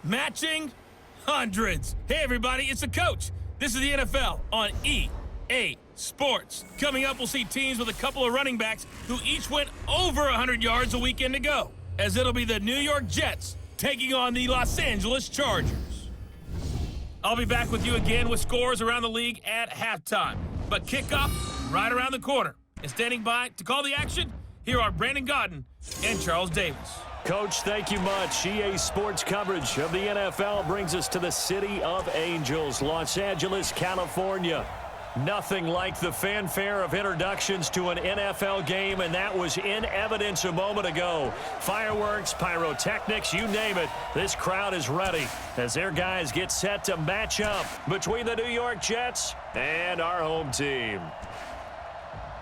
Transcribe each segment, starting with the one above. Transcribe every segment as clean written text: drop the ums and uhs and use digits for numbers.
matching hundreds. Hey, everybody, it's the coach. This is the NFL on EA Sports. Coming up, we'll see teams with a couple of running backs who each went over 100 yards a weekend ago, as it'll be the New York Jets taking on the Los Angeles Chargers. I'll be back with you again with scores around the league at halftime. But kickoff right around the corner. And standing by to call the action, here are Brandon Gaudin and Charles Davis. Coach, thank you much. EA Sports coverage of the NFL brings us to the City of Angels, Los Angeles, California. Nothing like the fanfare of introductions to an NFL game, and that was in evidence a moment ago. Fireworks, pyrotechnics, you name it. This crowd is ready as their guys get set to match up between the New York Jets and our home team.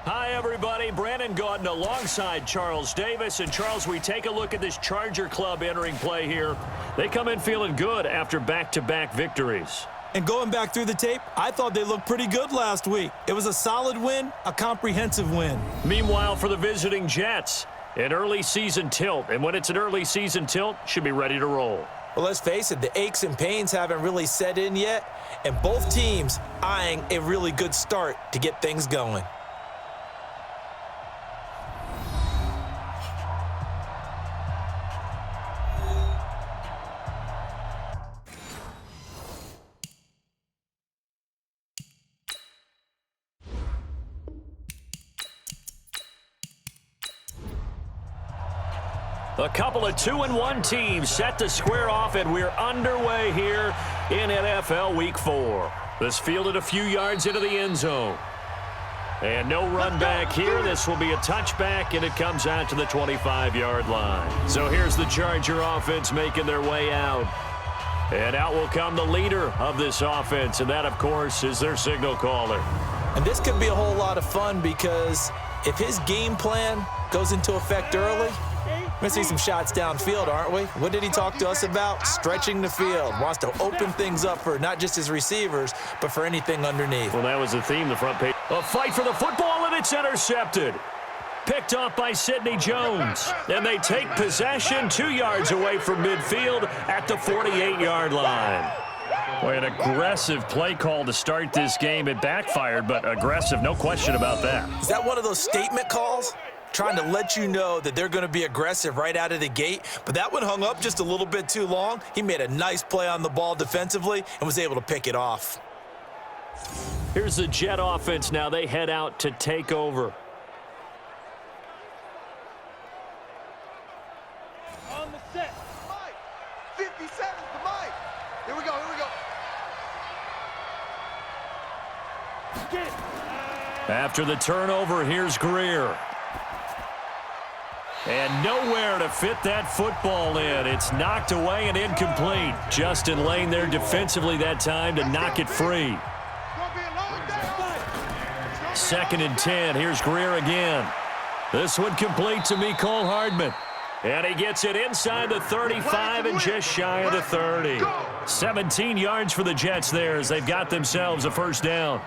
Hi, everybody. Brandon Gaudin alongside Charles Davis. And, Charles, we take a look at this Charger club entering play here. They come in feeling good after back-to-back victories. And going back through the tape, I thought they looked pretty good last week. It was a solid win, a comprehensive win. Meanwhile, for the visiting Jets, an early season tilt. And when it's an early season tilt, should be ready to roll. Well, let's face it, the aches and pains haven't really set in yet. And both teams eyeing a really good start to get things going. A couple of 2-1 teams set to square off, and we're underway here in NFL Week 4. This fielded a few yards into the end zone. And no run back here. This will be a touchback, and it comes out to the 25-yard line. So here's the Charger offense making their way out. And out will come the leader of this offense, and that, of course, is their signal caller. And this could be a whole lot of fun because if his game plan goes into effect early, we're going to see some shots downfield, aren't we? What did he talk to us about? Stretching the field. Wants to open things up for not just his receivers, but for anything underneath. Well, that was the theme, the front page. A fight for the football, and it's intercepted. Picked off by Sidney Jones. And they take possession 2 yards away from midfield at the 48-yard line. Boy, an aggressive play call to start this game. It backfired, but aggressive, no question about that. Is that one of those statement calls? Trying to let you know that they're going to be aggressive right out of the gate. But that one hung up just a little bit too long. He made a nice play on the ball defensively and was able to pick it off. Here's the Jet offense now. They head out to take over. On the set. Mike. 50 seconds to Mike. Here we go, here we go. After the turnover, here's Greer. And nowhere to fit that football in. It's knocked away and incomplete. Justin Lane there defensively that time to knock it free. 2nd and 10. Here's Greer again. This one complete to Mecole Hardman. And he gets it inside the 35 and just shy of the 30. 17 yards for the Jets there as they've got themselves a first down.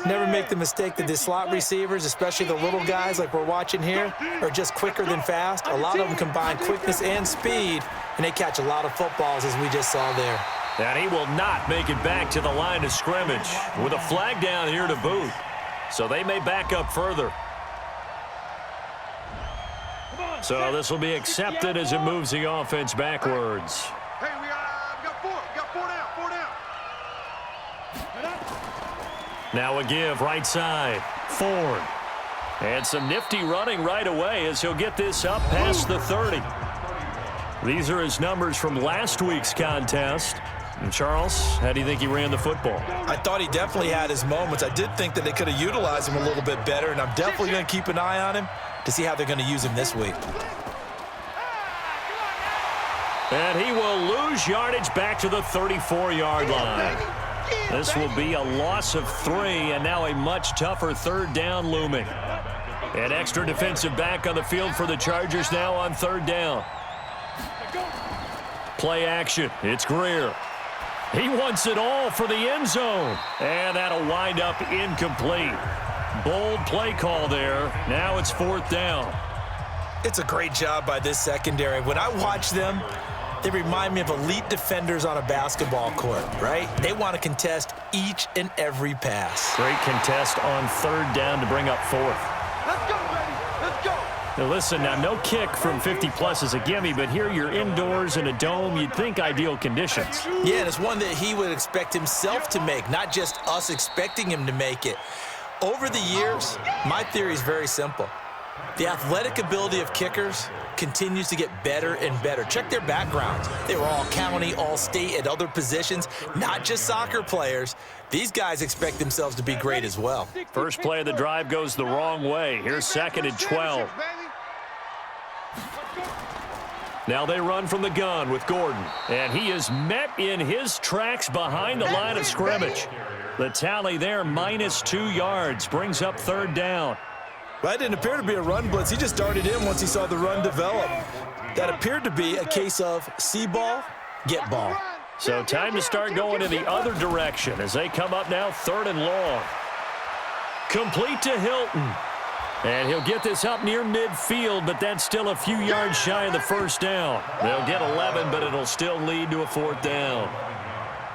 Never make the mistake that the slot receivers, especially the little guys like we're watching here, are just quicker than fast. A lot of them combine quickness and speed, and they catch a lot of footballs, as we just saw there. And he will not make it back to the line of scrimmage with a flag down here to boot. So they may back up further. So this will be accepted as it moves the offense backwards. Hey, we got four. We got four down. Now a give right side. Ford. And some nifty running right away as he'll get this up past the 30. These are his numbers from last week's contest. And Charles, how do you think he ran the football? I thought he definitely had his moments. I did think that they could have utilized him a little bit better, and I'm definitely going to keep an eye on him to see how they're going to use him this week. And he will lose yardage back to the 34-yard line. This will be a loss of 3, and now a much tougher third down looming. An extra defensive back on the field for the Chargers now on third down. Play action. It's Greer. He wants it all for the end zone. And that'll wind up incomplete. Bold play call there. Now it's 4th down. It's a great job by this secondary. When I watch them, They remind me of elite defenders on a basketball court, right? They want to contest each and every pass. Great contest on third down to bring up fourth. Let's go, baby. Let's go. Now listen, now no kick from 50-plus is a gimme, but here you're indoors in a dome. You'd think ideal conditions. Yeah, and it's one that he would expect himself to make, not just us expecting him to make it. Over the years, my theory is very simple. The athletic ability of kickers continues to get better and better. Check their backgrounds. They were all county, all state at other positions, not just soccer players. These guys expect themselves to be great as well. First play of the drive goes the wrong way. Here's 2nd and 12. Now they run from the gun with Gordon. And he is met in his tracks behind the line of scrimmage. The tally there, -2 yards, brings up third down. That didn't appear to be a run blitz. He just darted in once he saw the run develop. That appeared to be a case of see ball, get ball. So time to start going in the other direction as they come up now 3rd and long. Complete to Hilton. And he'll get this up near midfield, but that's still a few yards shy of the first down. They'll get 11, but it'll still lead to a 4th down.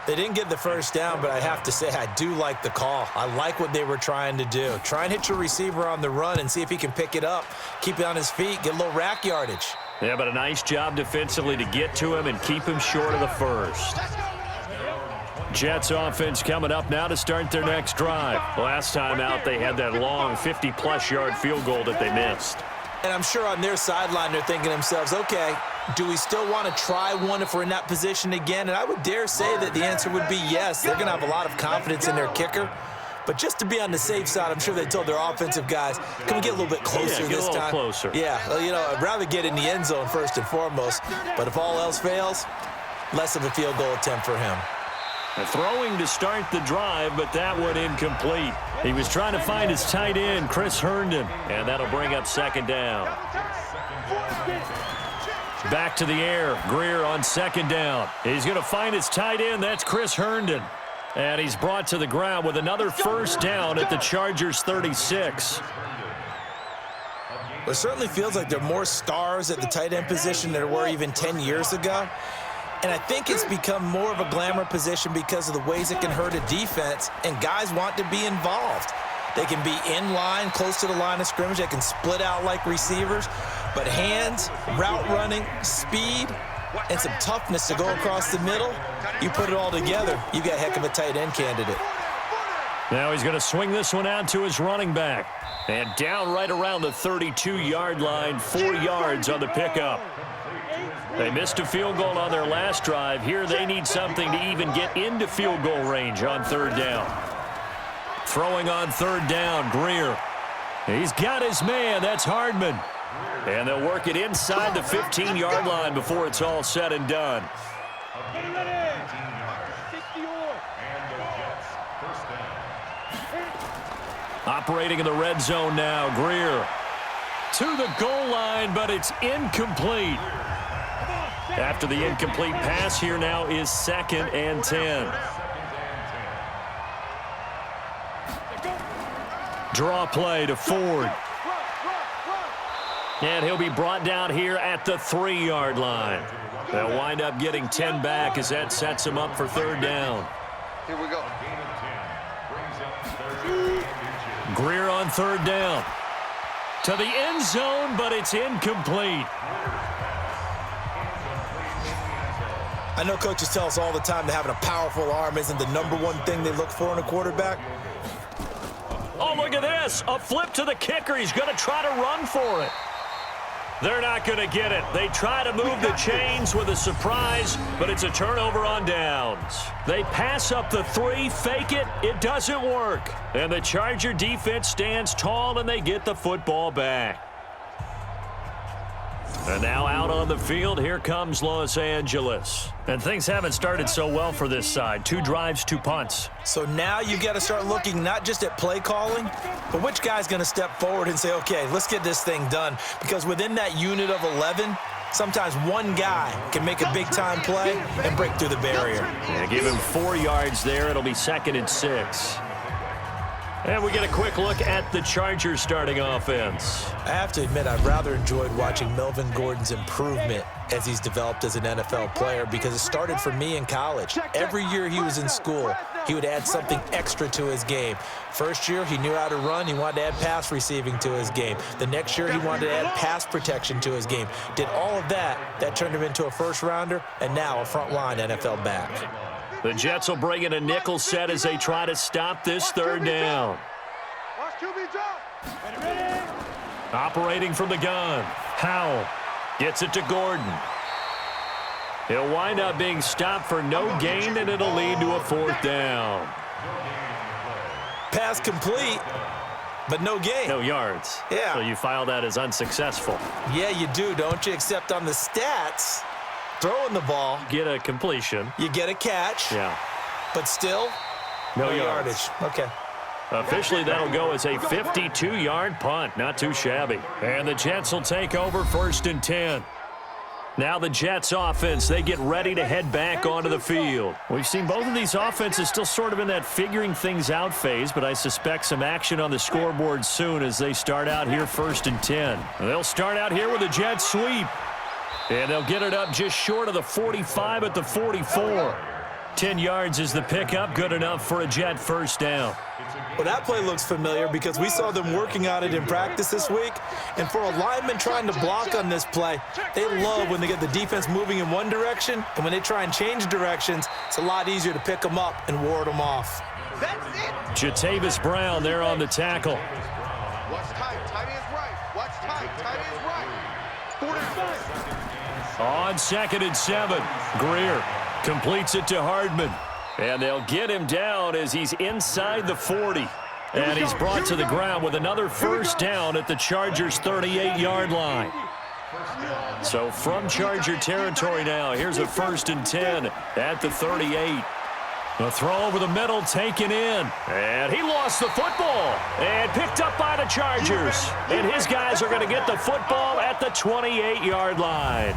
They didn't get the first down, but I have to say I do like the call. I like what they were trying to do. Try and hit your receiver on the run and see if he can pick it up, keep it on his feet, get a little rack yardage. Yeah, but a nice job defensively to get to him and keep him short of the first. Jets offense coming up now to start their next drive. Last time out, they had that long 50-plus yard field goal that they missed. And I'm sure on their sideline they're thinking to themselves, okay, do we still want to try one if we're in that position again? And I would dare say that the answer would be yes. They're going to have a lot of confidence in their kicker. But just to be on the safe side, I'm sure they told their offensive guys, can we get a little bit closer this time? Closer. Yeah, well, you know, I'd rather get in the end zone first and foremost. But if all else fails, less of a field goal attempt for him. Throwing to start the drive, but that one incomplete. He was trying to find his tight end, Chris Herndon, and that'll bring up 2nd down. Back to the air. Greer on 2nd down. He's going to find his tight end. That's Chris Herndon. And he's brought to the ground with another first down at the Chargers' 36. It certainly feels like there are more stars at the tight end position than there were even 10 years ago. And I think it's become more of a glamour position because of the ways it can hurt a defense, and guys want to be involved. They can be in line, close to the line of scrimmage. They can split out like receivers. But hands, route running, speed, and some toughness to go across the middle, you put it all together, you got a heck of a tight end candidate. Now he's going to swing this one out to his running back. And down right around the 32-yard line, 4 yards on the pickup. They missed a field goal on their last drive. Here they need something to even get into field goal range on 3rd down. Throwing on 3rd down, Greer. He's got his man. That's Hardman. And they'll work it inside the 15-yard line before it's all said and done. Operating in the red zone now, Greer. To the goal line, but it's incomplete. After the incomplete pass, here now is 2nd and 10. Draw play to Ford. And he'll be brought down here at the 3-yard line. They'll wind up getting 10 back as that sets him up for 3rd down. Here we go. Greer on 3rd down. To the end zone, but it's incomplete. I know coaches tell us all the time that having a powerful arm isn't the #1 thing they look for in a quarterback. Oh, look at this. A flip to the kicker. He's going to try to run for it. They're not going to get it. They try to move the chains with a surprise, but it's a turnover on downs. They pass up the 3, fake it. It doesn't work. And the Charger defense stands tall, and they get the football back. And now out on the field, here comes Los Angeles. And things haven't started so well for this side. 2 drives, 2 punts. So now you got to start looking not just at play calling, but which guy's going to step forward and say, okay, let's get this thing done. Because within that unit of 11, sometimes one guy can make a big-time play and break through the barrier. Yeah, give him 4 yards there. It'll be 2nd and 6. And we get a quick look at the Chargers starting offense. I have to admit, I've rather enjoyed watching Melvin Gordon's improvement as he's developed as an NFL player because it started for me in college. Every year he was in school, he would add something extra to his game. First year, he knew how to run. He wanted to add pass receiving to his game. The next year, he wanted to add pass protection to his game. Did all of that. That turned him into a first-rounder and now a front-line NFL back. The Jets will bring in a nickel set as they try to stop this third down. Watch QB drop. Operating from the gun, Howell gets it to Gordon. He'll wind up being stopped for no gain, and it'll lead to a fourth down. Pass complete, but no gain. No yards. Yeah. So you file that as unsuccessful. Yeah, you do, don't you? Except on the stats, throwing the ball, Get a completion. you get a catch, Yeah. but still No yardage. Okay. Officially, that'll go as a 52-yard punt. Not too shabby. And the Jets will take over 1st and 10. Now the Jets offense, they get ready to head back onto the field. We've seen both of these offenses still sort of in that figuring things out phase, but I suspect some action on the scoreboard soon as they start out here 1st and 10. They'll start out here with a jet sweep. And they'll get it up just short of the 45 at the 44. 10 yards is the pickup, good enough for a Jet first down. Well, that play looks familiar because we saw them working on it in practice this week. And for a lineman trying to block on this play, they love when they get the defense moving in one direction. And when they try and change directions, it's a lot easier to pick them up and ward them off. That's it. Jatavis Brown there on the tackle. Watch time. Timing is right. Watch time. Timing is right. 45. On 2nd and 7, Greer completes it to Hardman. And they'll get him down as he's inside the 40. And he's brought to the ground with another first down at the Chargers' 38-yard line. So from Charger territory now, here's a 1st and 10 at the 38. A throw over the middle taken in. And he lost the football. And picked up by the Chargers. And his guys are going to get the football at the 28-yard line.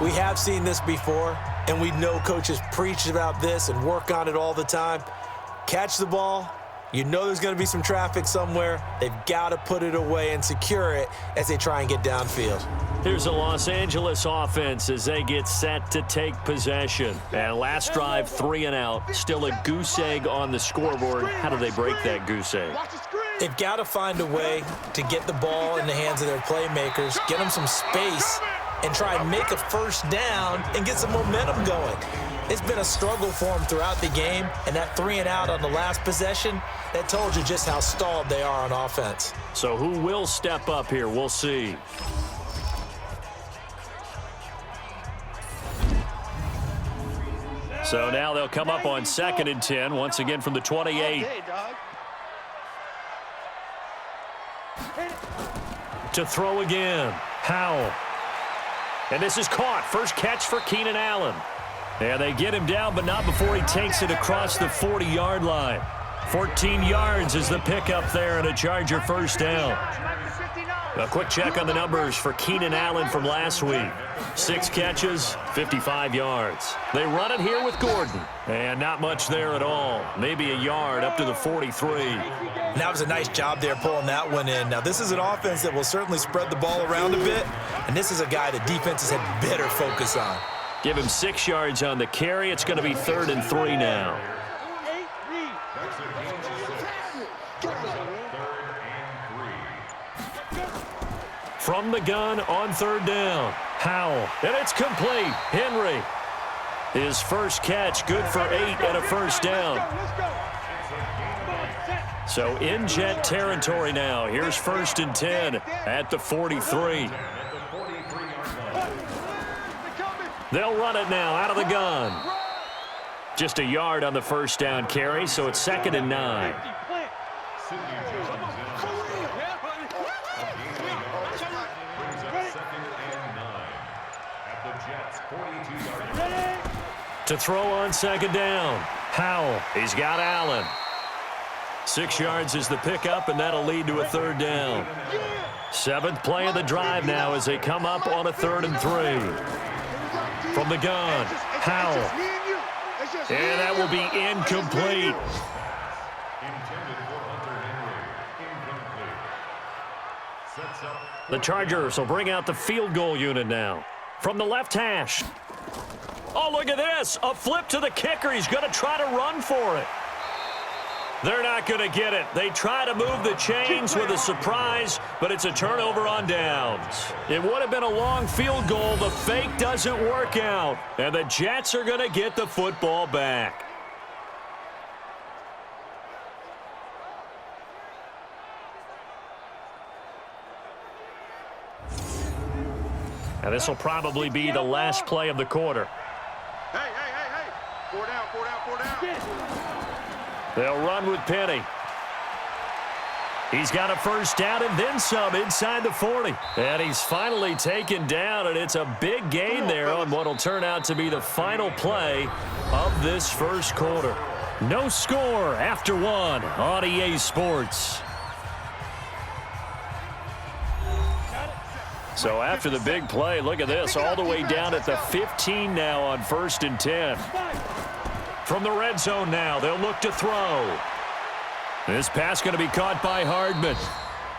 We have seen this before, and we know coaches preach about this and work on it all the time. Catch the ball. You know there's going to be some traffic somewhere. They've got to put it away and secure it as they try and get downfield. Here's a Los Angeles offense as they get set to take possession. And last drive, 3 and out. Still a goose egg on the scoreboard. How do they break that goose egg? Watch the screen. They've got to find a way to get the ball in the hands of their playmakers, get them some space, and try and make a first down and get some momentum going. It's been a struggle for them throughout the game, and that 3 and out on the last possession, that told you just how stalled they are on offense. So who will step up here? We'll see. So now they'll come up on 2nd and 10, once again from the 28. To throw again, Howell. And this is caught. First catch for Keenan Allen. And they get him down, but not before he takes it across the 40-yard line. 14 yards is the pickup there and a Charger first down. A quick check on the numbers for Keenan Allen from last week. 6 catches, 55 yards. They run it here with Gordon. And not much there at all. Maybe a yard up to the 43. And that was a nice job there pulling that one in. Now, this is an offense that will certainly spread the ball around a bit. And this is a guy the defenses had better focus on. Give him 6 yards on the carry. It's going to be 3rd and 3 now. From the gun on 3rd down, Howell. And it's complete. Henry. His first catch, good for 8 and a first down. So in Jet territory now. Here's 1st and 10 at the 43. They'll run it now out of the gun. Just a yard on the first down carry, so it's 2nd and 9. To throw on 2nd down, Howell. He's got Allen. 6 yards is the pickup, and that'll lead to a 3rd down. 7th play of the drive now as they come up on a 3rd and 3. From the gun, Howell. And that will be incomplete. The Chargers will bring out the field goal unit now. From the left hash. Oh, look at this. A flip to the kicker. He's going to try to run for it. They're not going to get it. They try to move the chains with a surprise, but it's a turnover on downs. It would have been a long field goal. The fake doesn't work out, and the Jets are going to get the football back. And this will probably be the last play of the quarter. Hey. 4 down. They'll run with Penny. He's got a first down and then some inside the 40. And he's finally taken down, and it's a big gain there on what will turn out to be the final play of this first quarter. No score after one on EA Sports. So after the big play, look at this, all the way down at the 15 now on 1st and 10. From the red zone now, they'll look to throw. This pass going to be caught by Hardman.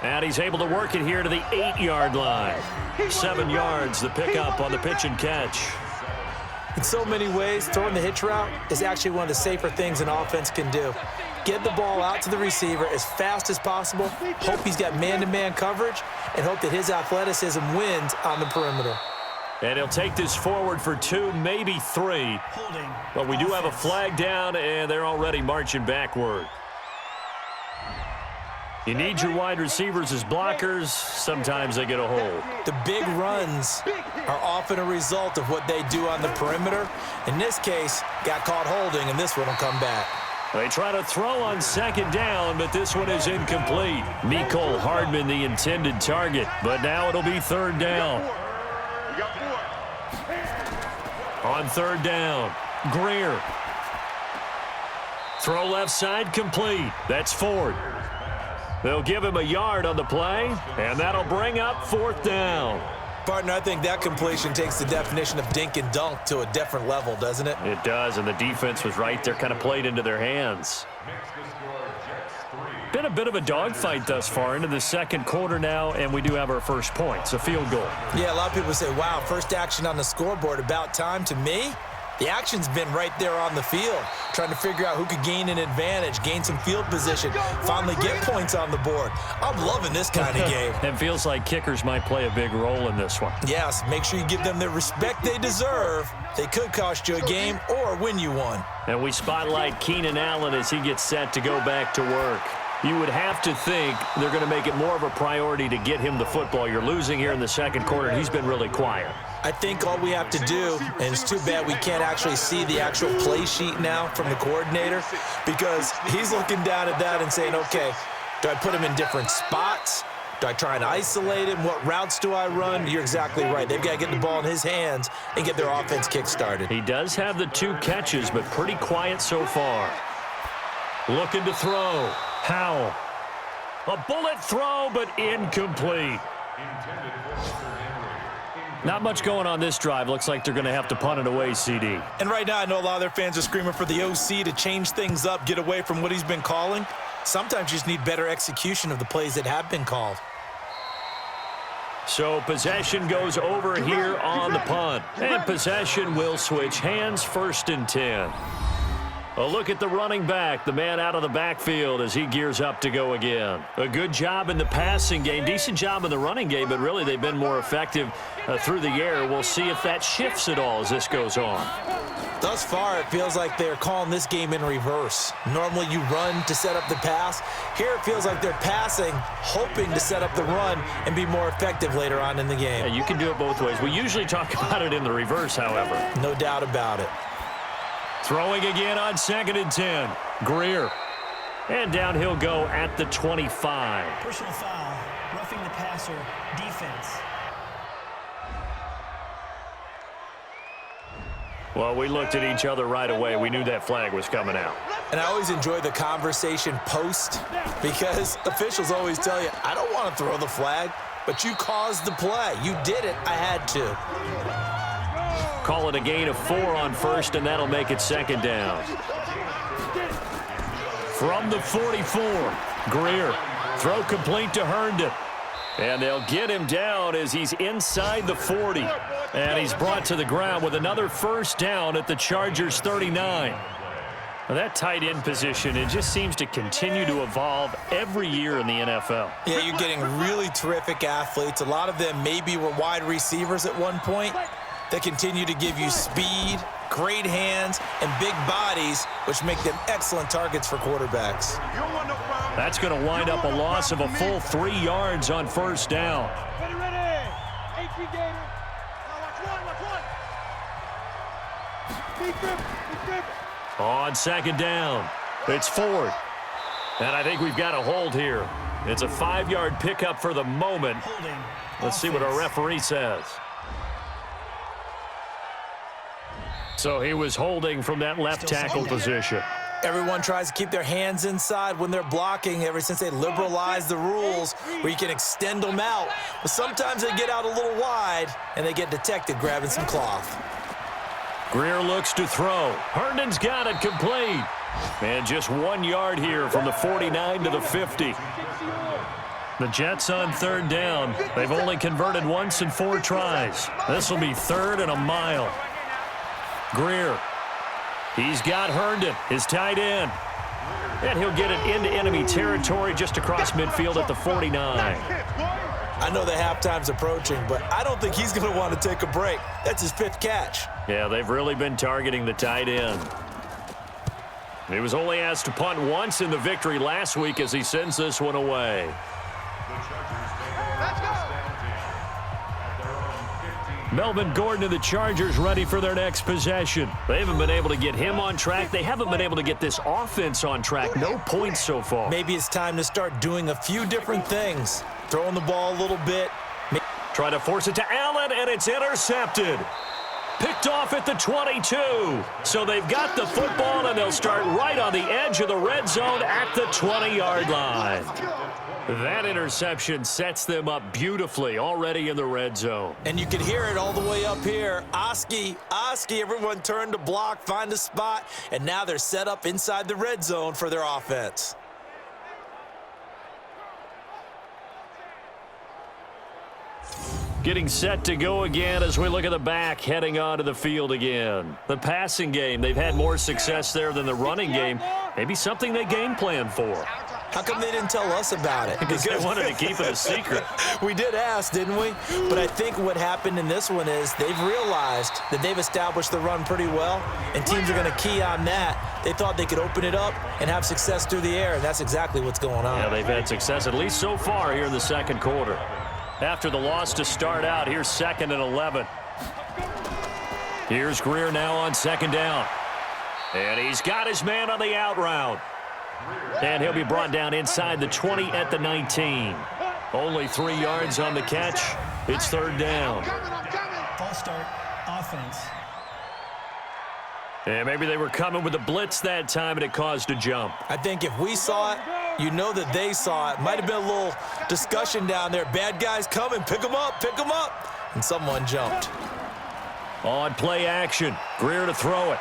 And he's able to work it here to the 8-yard line. 7 yards, the pickup on the pitch and catch. In so many ways, throwing the hitch route is actually one of the safer things an offense can do. Get the ball out to the receiver as fast as possible, hope he's got man-to-man coverage, and hope that his athleticism wins on the perimeter. And he'll take this forward for 2, maybe 3. But we do have a flag down, and they're already marching backward. You need your wide receivers as blockers. Sometimes they get a hold. The big runs are often a result of what they do on the perimeter. In this case, got caught holding, and this one will come back. They try to throw on 2nd down, but this one is incomplete. Mecole Hardman, the intended target, but now it'll be 3rd down. On 3rd down, Greer. Throw left side, complete. That's Ford. They'll give him a yard on the play, and that'll bring up 4th down. Partner, I think that completion takes the definition of dink and dunk to a different level, doesn't it? It does, and the defense was right there, kind of played into their hands. Been a bit of a dogfight thus far into the second quarter now, and we do have our first points, a field goal. Yeah, a lot of people say, wow, first action on the scoreboard, about time. To me, the action's been right there on the field, trying to figure out who could gain an advantage, gain some field position, finally get points on the board. I'm loving this kind of game. It feels like kickers might play a big role in this one. Yes, make sure you give them the respect they deserve. They could cost you a game or win you one. And we spotlight Keenan Allen as he gets set to go back to work. You would have to think they're going to make it more of a priority to get him the football. You're losing here in the second quarter, and he's been really quiet. I think all we have to do, and it's too bad we can't actually see the actual play sheet now from the coordinator, because he's looking down at that and saying, okay, do I put him in different spots? Do I try and isolate him? What routes do I run? You're exactly right. They've got to get the ball in his hands and get their offense kick-started. He does have the 2 catches, but pretty quiet so far. Looking to throw. Howell. A bullet throw, but incomplete. Not much going on this drive. Looks like they're going to have to punt it away, CD. And right now, I know a lot of their fans are screaming for the OC to change things up, get away from what he's been calling. Sometimes you just need better execution of the plays that have been called. So possession goes over here on the punt. And possession will switch hands, 1st and 10. A look at the running back, the man out of the backfield as he gears up to go again. A good job in the passing game, decent job in the running game, but really they've been more effective through the air. We'll see if that shifts at all as this goes on. Thus far, it feels like they're calling this game in reverse. Normally you run to set up the pass. Here it feels like they're passing, hoping to set up the run and be more effective later on in the game. Yeah, you can do it both ways. We usually talk about it in the reverse, however. No doubt about it. Throwing again on 2nd and 10. Greer. And down he'll go at the 25. Personal foul, roughing the passer, defense. Well, we looked at each other right away. We knew that flag was coming out. And I always enjoy the conversation post because officials always tell you, I don't want to throw the flag, but you caused the play. You did it. I had to. Call it a gain of 4 on 1st, and that'll make it 2nd down. From the 44, Greer. Throw complete to Herndon. And they'll get him down as he's inside the 40. And he's brought to the ground with another first down at the Chargers' 39. Now that tight end position, it just seems to continue to evolve every year in the NFL. Yeah, you're getting really terrific athletes. A lot of them maybe were wide receivers at one point. They continue to give you speed, great hands, and big bodies, which make them excellent targets for quarterbacks. That's going to wind up a loss of a full 3 yards on first down. Ready. 18 Gator. Now watch one. Keep grip. On second down, it's Ford. And I think we've got a hold here. It's a 5-yard pickup for the moment. Let's see what our referee says. So he was holding from that left tackle position. Everyone tries to keep their hands inside when they're blocking ever since they liberalized the rules where you can extend them out. But sometimes they get out a little wide and they get detected grabbing some cloth. Greer looks to throw. Herndon's got it complete. And just 1 yard here from the 49 to the 50. The Jets on third down. They've only converted once in 4 tries. This will be 3rd and a mile. Greer. He's got Herndon, his tight end. And he'll get it into enemy territory just across midfield at the 49. I know the halftime's approaching, but I don't think he's going to want to take a break. That's his 5th catch. Yeah, they've really been targeting the tight end. He was only asked to punt once in the victory last week as he sends this one away. Melvin Gordon and the Chargers ready for their next possession. They haven't been able to get him on track. They haven't been able to get this offense on track. No points so far. Maybe it's time to start doing a few different things. Throwing the ball a little bit. Try to force it to Allen, and it's intercepted. Picked off at the 22. So they've got the football, and they'll start right on the edge of the red zone at the 20-yard line. That interception sets them up beautifully already in the red zone. And you can hear it all the way up here. Oski, everyone turned to block, find a spot, and now they're set up inside the red zone for their offense. Getting set to go again as we look at the back heading onto the field again. The passing game, they've had more success there than the running game. Maybe something they game plan for. How come they didn't tell us about it? Because they wanted to keep it a secret. We did ask, didn't we? But I think what happened in this one is they've realized that they've established the run pretty well, and teams are going to key on that. They thought they could open it up and have success through the air, and that's exactly what's going on. Yeah, they've had success, at least so far here in the second quarter. After the loss to start out, here's 2nd and 11. Here's Greer now on second down. And he's got his man on the out route. And he'll be brought down inside the 20 at the 19. Only 3 yards on the catch. It's 3rd down. False start, offense. And maybe they were coming with a blitz that time, and it caused a jump. I think if we saw it, you know that they saw it. Might have been a little discussion down there. Bad guys coming, pick them up. And someone jumped. On play action, Greer to throw it.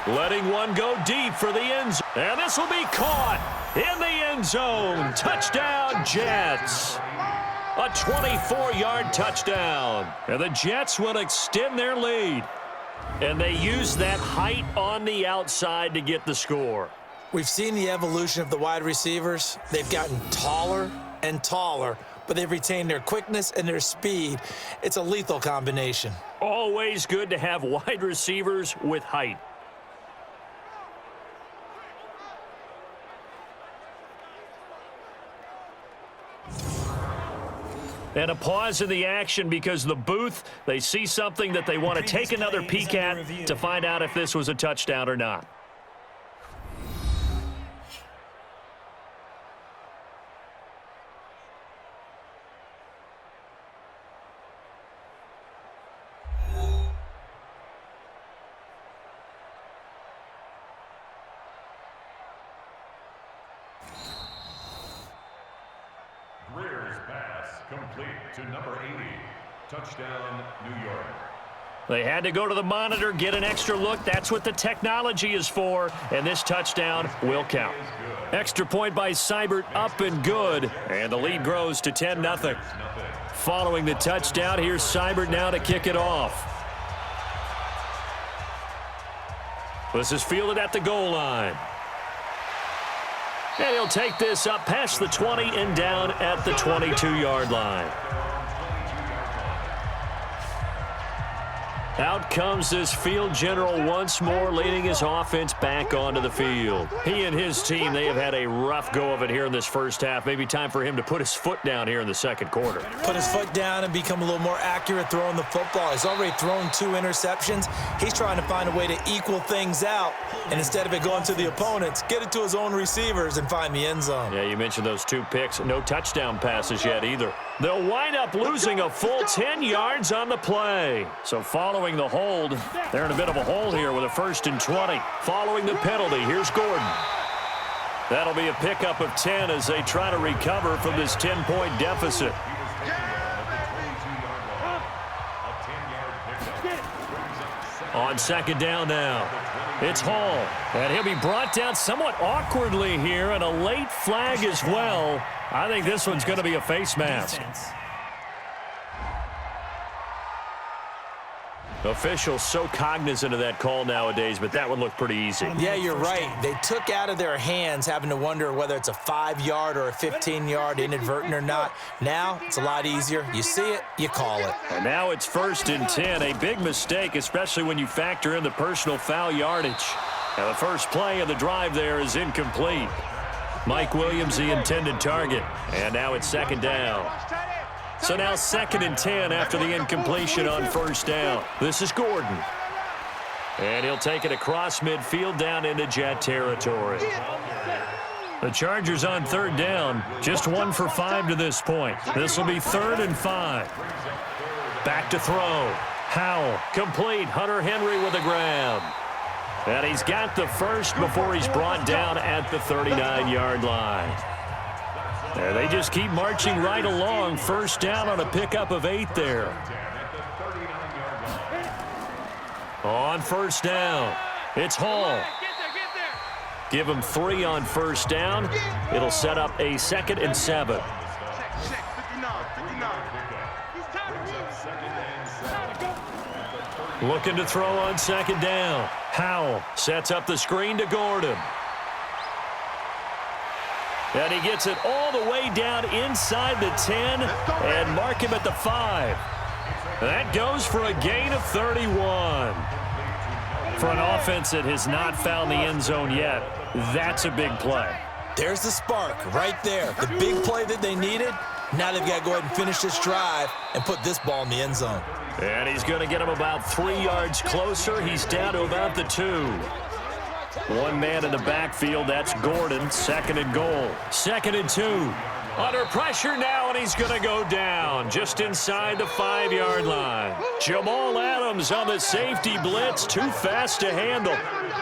Letting one go deep for the end zone. And this will be caught in the end zone. Touchdown, Jets. A 24-yard touchdown. And the Jets will extend their lead. And they use that height on the outside to get the score. We've seen the evolution of the wide receivers. They've gotten taller and taller, but they've retained their quickness and their speed. It's a lethal combination. Always good to have wide receivers with height. And a pause in the action because the booth, they see something that they want to take another peek at to find out if this was a touchdown or not. Greer's pass complete to number 80. Touchdown, New York. They had to go to the monitor, get an extra look. That's what the technology is for, and this touchdown will count. Extra point by Seibert, up and good, and the lead grows to 10-0. Following the touchdown, here's Seibert now to kick it off. This is fielded at the goal line. And he'll take this up past the 20 and down at the 22-yard line. Out comes this field general once more, leading his offense back onto the field. He and his team, they have had a rough go of it here in this first half. Maybe time for him to put his foot down here in the second quarter. Put his foot down and become a little more accurate throwing the football. He's already thrown 2 interceptions. He's trying to find a way to equal things out. And instead of it going to the opponents, get it to his own receivers and find the end zone. Yeah, you mentioned those 2 picks. No touchdown passes yet either. They'll wind up losing a full 10 yards on the play. So following the hold, they're in a bit of a hole here with a 1st and 20. Following the penalty, here's Gordon. That'll be a pickup of 10 as they try to recover from this 10-point deficit. On second down now, it's Hall. And he'll be brought down somewhat awkwardly here, and a late flag as well. I think this one's going to be a face mask. Officials so cognizant of that call nowadays, but that one looked pretty easy. Yeah, you're right. They took out of their hands having to wonder whether it's a 5-yard or a 15-yard inadvertent or not. Now it's a lot easier. You see it, you call it. And now it's 1st and 10. A big mistake, especially when you factor in the personal foul yardage. Now the first play of the drive there is incomplete. Mike Williams, the intended target. And now it's 2nd down. So now 2nd and 10 after the incompletion on 1st down. This is Gordon. And he'll take it across midfield down into Jet territory. The Chargers on 3rd down. Just 1 for 5 to this point. This will be 3rd and 5. Back to throw. Howell, complete. Hunter Henry with a grab. And he's got the first before he's brought down at the 39-yard line. And they just keep marching right along. 1st down on a pickup of 8 there. On 1st down, it's Hall. Give him 3 on 1st down. It'll set up a 2nd and 7. Looking to throw on 2nd down. Howell sets up the screen to Gordon. And he gets it all the way down inside the 10 and mark him at the 5. That goes for a gain of 31. For an offense that has not found the end zone yet, that's a big play. There's the spark right there. The big play that they needed. Now they've got to go ahead and finish this drive and put this ball in the end zone. And he's going to get him about 3 yards closer. He's down to about the 2. One man in the backfield, that's Gordon. 2nd and goal. 2nd and 2. Under pressure now, and he's going to go down just inside the 5-yard line. Jamal Adams on the safety blitz. Too fast to handle.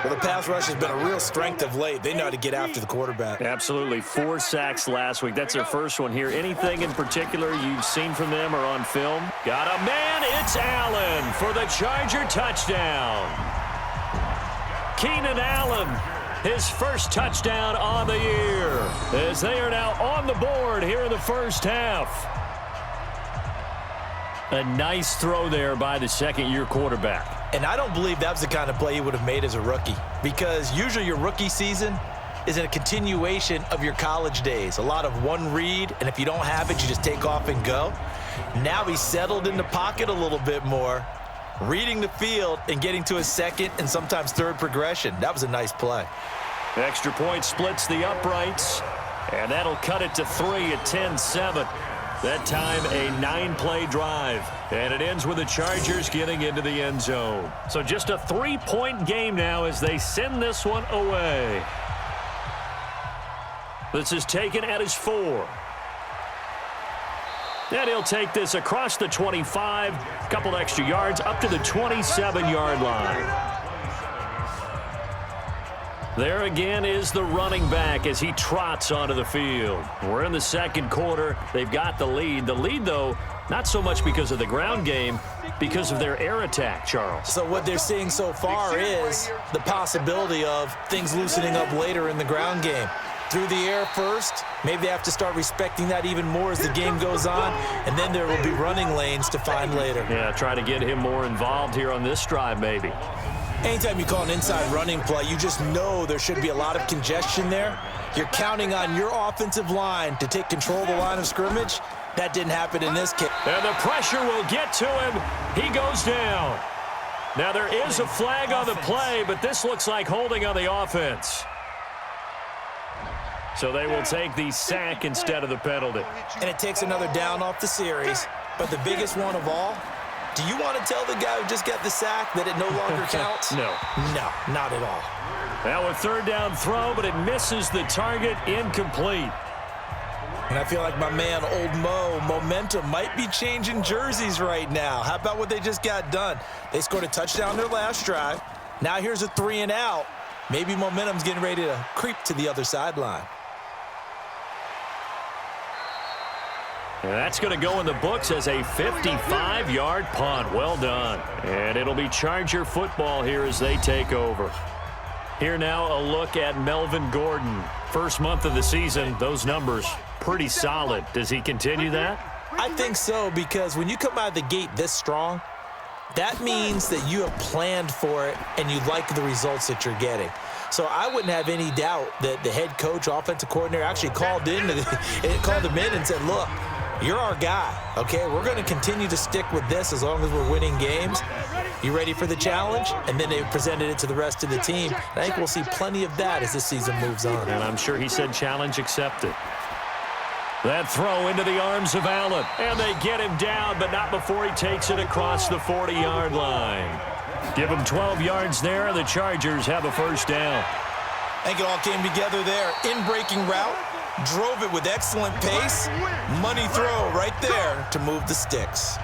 Well, the pass rush has been a real strength of late. They know how to get after the quarterback. Absolutely. 4 sacks last week. That's their first one here. Anything in particular you've seen from them or on film? Got a man. It's Allen for the Charger touchdown. Keenan Allen, his first touchdown on the year, as they are now on the board here in the first half. A nice throw there by the 2nd-year quarterback. And I don't believe that was the kind of play he would have made as a rookie, because usually your rookie season is a continuation of your college days. A lot of one read, and if you don't have it, you just take off and go. Now he's settled in the pocket a little bit more, reading the field and getting to his 2nd and sometimes 3rd progression. That was a nice play. Extra point splits the uprights, and that'll cut it to 3 at 10-7. That time a 9-play drive, and it ends with the Chargers getting into the end zone. So just a 3-point game now as they send this one away. This is taken at his 4. And he'll take this across the 25, a couple extra yards, up to the 27-yard line. There again is the running back as he trots onto the field. We're in the second quarter. They've got the lead. The lead, though, not so much because of the ground game, because of their air attack, Charles. So what they're seeing so far is the possibility of things loosening up later in the ground game. Through the air first, maybe they have to start respecting that even more as the game goes on, and then there will be running lanes to find later. Yeah, try to get him more involved here on this drive, maybe. Anytime you call an inside running play, you just know there should be a lot of congestion there. You're counting on your offensive line to take control of the line of scrimmage. That didn't happen in this case. And the pressure will get to him. He goes down. Now there is a flag on the play, but this looks like holding on the offense. So they will take the sack instead of the penalty. And it takes another down off the series. But the biggest one of all, do you want to tell the guy who just got the sack that it no longer counts? No. No, not at all. Now a third down throw, but it misses the target, incomplete. And I feel like my man, Old Mo, momentum might be changing jerseys right now. How about what they just got done? They scored a touchdown their last drive. Now here's a 3 and out. Maybe momentum's getting ready to creep to the other sideline. And that's going to go in the books as a 55-yard punt. Well done. And it'll be Charger football here as they take over. Here now a look at Melvin Gordon. First month of the season, those numbers pretty solid. Does he continue that? I think so, because when you come out of the gate this strong, that means that you have planned for it and you like the results that you're getting. So I wouldn't have any doubt that the head coach, offensive coordinator, actually called him in and said, look, you're our guy, okay? We're going to continue to stick with this as long as we're winning games. You ready for the challenge? And then they presented it to the rest of the team. I think we'll see plenty of that as this season moves on. And I'm sure he said challenge accepted. That throw into the arms of Allen. And they get him down, but not before he takes it across the 40-yard line. Give him 12 yards there, and the Chargers have a first down. I think it all came together there. In-breaking route. Drove it with excellent pace. Money throw right there to move the sticks.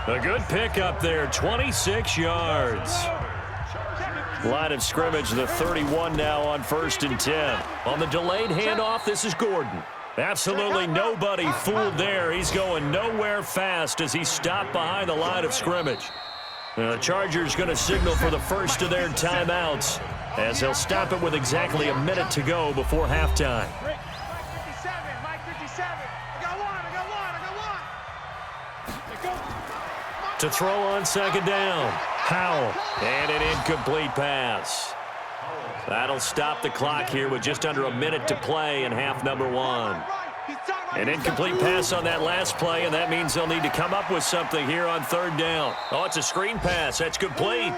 A good pickup there, 26 yards. Line of scrimmage, the 31 now on 1st and 10. On the delayed handoff, this is Gordon. Absolutely nobody fooled there. He's going nowhere fast as he stopped behind the line of scrimmage. The Chargers going to signal for the first of their timeouts as they'll stop it with exactly a minute to go before halftime. To throw on second down, Howell, and an incomplete pass. That'll stop the clock here with just under a minute to play in half number 1. An incomplete pass on that last play, and that means they'll need to come up with something here on 3rd down. Oh, it's a screen pass. That's complete.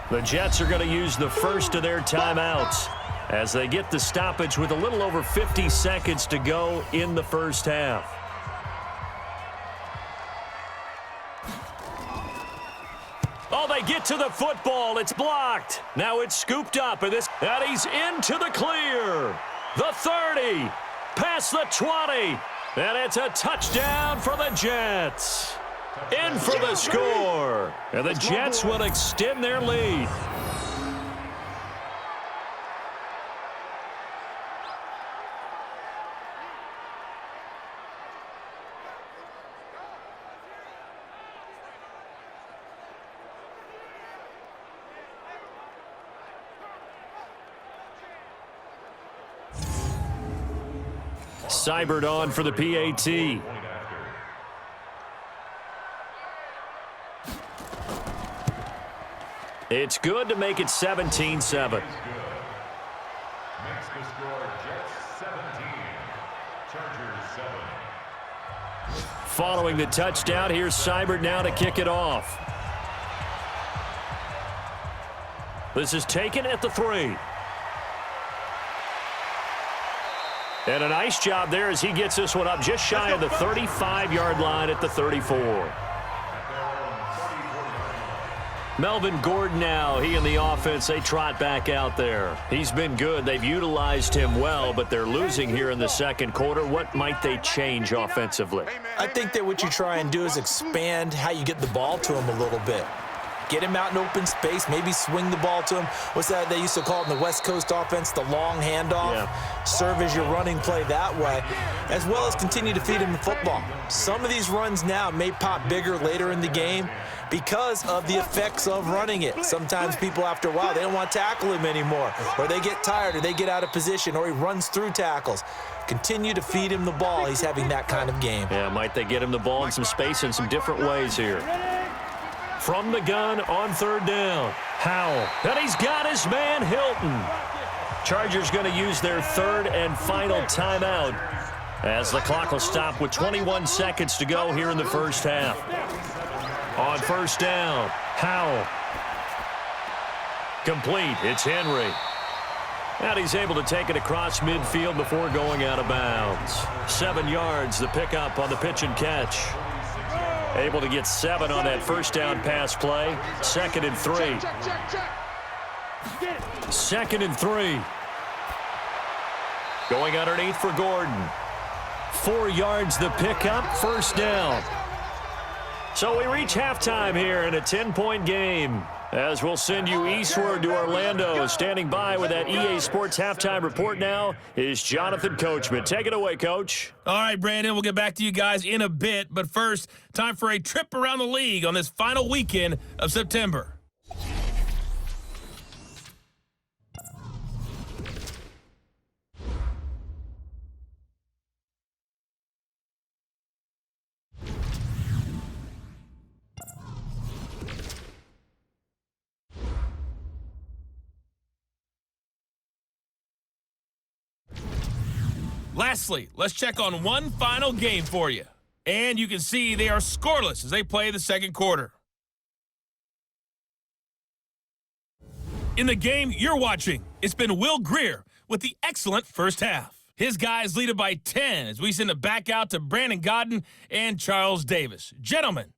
The Jets are going to use the first of their timeouts as they get the stoppage with a little over 50 seconds to go in the first half. Oh, they get to the football. It's blocked. Now it's scooped up, and he's into the clear. The 30, past the 20, and it's a touchdown for the Jets. In for the score, and the Jets will extend their lead. Seibert on for the PAT. It's good to make it 17-7. Following the touchdown, here's Seibert now to kick it off. This is taken at the 3. And a nice job there as he gets this one up just shy of the 35-yard line at the 34. Melvin Gordon now, he and the offense, they trot back out there. He's been good. They've utilized him well, but they're losing here in the second quarter. What might they change offensively? I think that what you try and do is expand how you get the ball to him a little bit. Get him out in open space, maybe swing the ball to him. What's that they used to call it in the West Coast offense, the long handoff? Yeah. Serve as your running play that way, as well as continue to feed him the football. Some of these runs now may pop bigger later in the game because of the effects of running it. Sometimes people, after a while, they don't want to tackle him anymore, or they get tired, or they get out of position, or he runs through tackles. Continue to feed him the ball. He's having that kind of game. Yeah, might they get him the ball in some space in some different ways here. From the gun on third down, Howell. And he's got his man, Hilton. Chargers going to use their third and final timeout as the clock will stop with 21 seconds to go here in the first half. On first down, Howell. Complete. It's Henry. And he's able to take it across midfield before going out of bounds. 7 yards, the pickup on the pitch and catch. Able to get 7 on that first down pass play. 2nd and 3. 2nd and 3. Going underneath for Gordon. 4 yards the pickup, first down. So we reach halftime here in a 10-point game. As we'll send you eastward to Orlando. Standing by with that EA Sports halftime report now is Jonathan Coachman. Take it away, Coach. All right, Brandon, we'll get back to you guys in a bit. But first, time for a trip around the league on this final weekend of September. Lastly, let's check on one final game for you. And you can see they are scoreless as they play the second quarter. In the game you're watching, it's been Will Grier with the excellent first half. His guys lead it by 10 as we send it back out to Brandon Godden and Charles Davis. Gentlemen.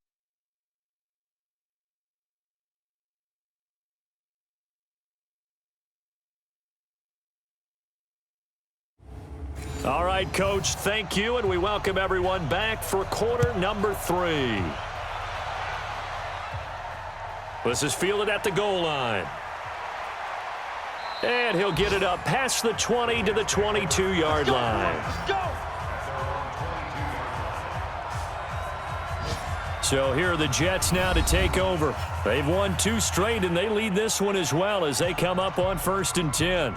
All right, Coach, thank you, and we welcome everyone back for quarter number 3. This is fielded at the goal line. And he'll get it up past the 20 to the 22-yard line. So here are the Jets now to take over. They've won 2 straight, and they lead this one as well as they come up on 1st and 10.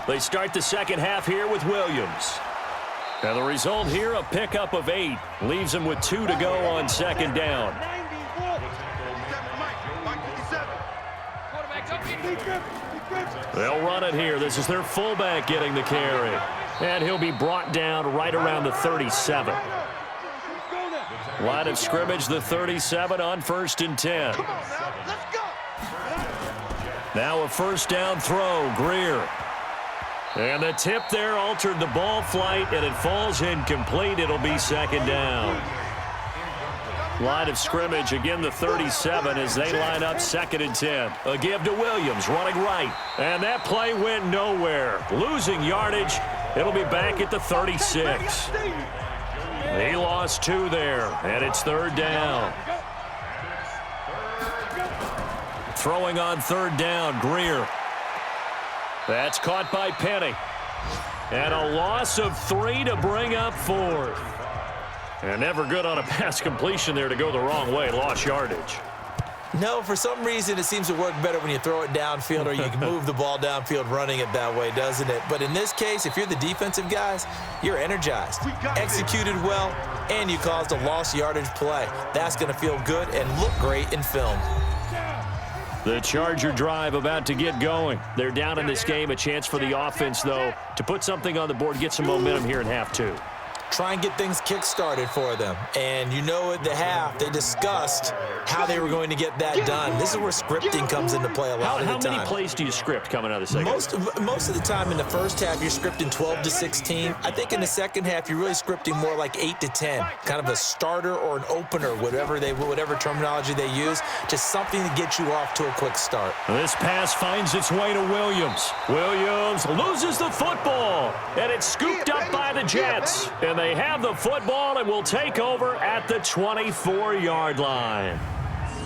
They start the second half here with Williams. And the result here, a pickup of 8. Leaves them with 2 to go on second down. They'll run it here. This is their fullback getting the carry. And he'll be brought down right around the 37. Line of scrimmage, the 37 on 1st and 10. Now a first down throw, Grier. And the tip there altered the ball flight, and it falls incomplete. It'll be second down. Line of scrimmage, again the 37 as they line up 2nd and 10. A give to Williams, running right. And that play went nowhere. Losing yardage. It'll be back at the 36. He lost 2 there, and it's 3rd down. Throwing on 3rd down, Grier. That's caught by Penny. And a loss of 3 to bring up 4th. And never good on a pass completion there to go the wrong way. Lost yardage. No, for some reason it seems to work better when you throw it downfield or you can move the ball downfield running it that way, doesn't it? But in this case, if you're the defensive guys, you're energized, executed well, and you caused a lost yardage play. That's going to feel good and look great in film. The Charger drive about to get going. They're down in this game. A chance for the offense, though, to put something on the board, get some momentum here in half 2. try and get things kick-started for them. And you know at the half, they discussed how they were going to get that done. This is where scripting comes into play a lot of the time. How many plays do you script coming out of the second? Most of the time in the first half, you're scripting 12 to 16. I think in the second half, you're really scripting more like 8 to 10, kind of a starter or an opener, whatever terminology they use, just something to get you off to a quick start. This pass finds its way to Williams. Williams loses the football, and it's scooped up by the Jets. And they have the football and will take over at the 24-yard line.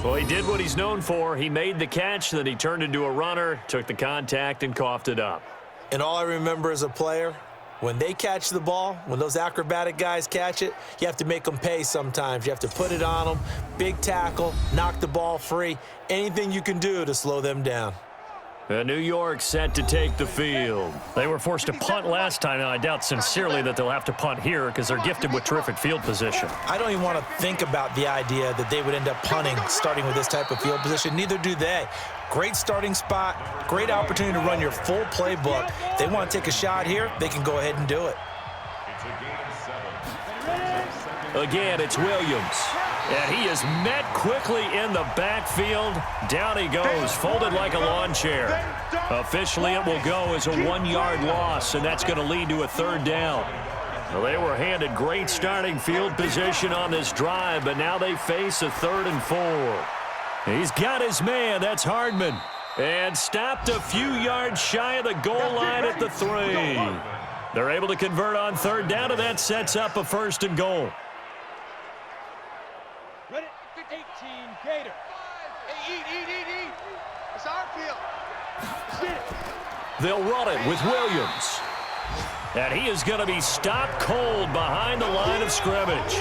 Well, he did what he's known for. He made the catch, then he turned into a runner, took the contact, and coughed it up. And all I remember as a player, when they catch the ball, when those acrobatic guys catch it, you have to make them pay sometimes. You have to put it on them, big tackle, knock the ball free, anything you can do to slow them down. New York set to take the field. They were forced to punt last time, and I doubt sincerely that they'll have to punt here because they're gifted with terrific field position. I don't even want to think about the idea that they would end up punting starting with this type of field position. Neither do they. Great starting spot, great opportunity to run your full playbook. If they want to take a shot here, they can go ahead and do it. Again, it's Williams. And he is met quickly in the backfield. Down he goes, folded like a lawn chair. Officially, it will go as a 1-yard loss, and that's going to lead to a third down. Well, they were handed great starting field position on this drive, but now they face a 3rd and 4. He's got his man. That's Hardman. And stopped a few yards shy of the goal line at the 3. They're able to convert on 3rd down, and that sets up a 1st and goal. Ready? 18, Gator. Hey, eat. It's our field. They'll run it with Williams. And he is going to be stopped cold behind the line of scrimmage.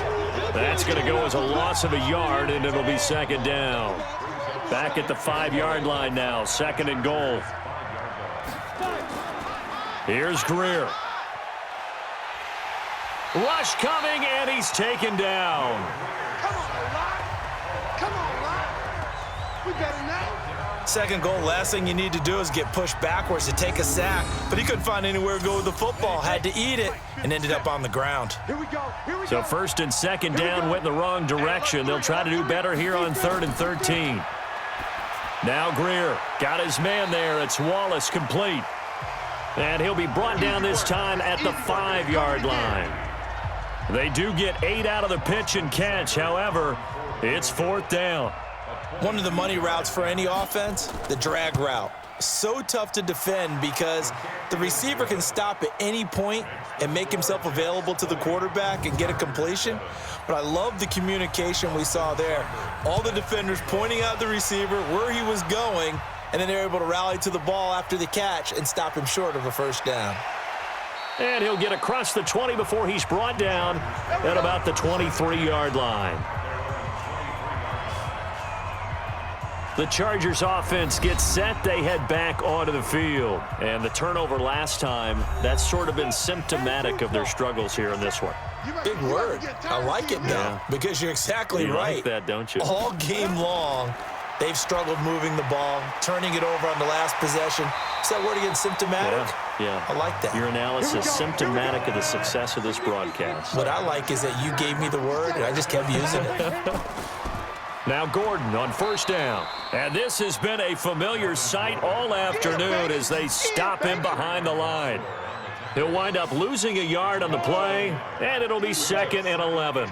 That's going to go as a loss of a yard, and it'll be 2nd down. Back at the 5-yard line now, 2nd and goal. Here's Greer. Rush coming, and he's taken down. Come on, Locke. We better now. 2nd goal, last thing you need to do is get pushed backwards to take a sack. But he couldn't find anywhere to go with the football, had to eat it, and ended up on the ground. Here we go. So 1st and 2nd down went in the wrong direction. They'll try to do better here on 3rd and 13. Now Greer got his man there. It's Wallace complete. And he'll be brought down this time at the 5-yard line. They do get 8 out of the pitch and catch. However, it's 4th down. One of the money routes for any offense, the drag route. So tough to defend because the receiver can stop at any point and make himself available to the quarterback and get a completion. But I love the communication we saw there. All the defenders pointing out the receiver, where he was going, and then they're able to rally to the ball after the catch and stop him short of a 1st down. And he'll get across the 20 before he's brought down at about the 23-yard line. The Chargers offense gets set. They head back onto the field. And the turnover last time, that's sort of been symptomatic of their struggles here in this one. Big word. I like it now because you're exactly You right. like that, don't you? All game long, they've struggled moving the ball, turning it over on the last possession. Is that word again, symptomatic? Yeah. I like that. Your analysis symptomatic of the success of this broadcast. What I like is that you gave me the word, and I just kept using it. Now Gordon on 1st down. And this has been a familiar sight all afternoon as they stop him behind the line. He'll wind up losing a yard on the play, and it'll be 2nd and 11.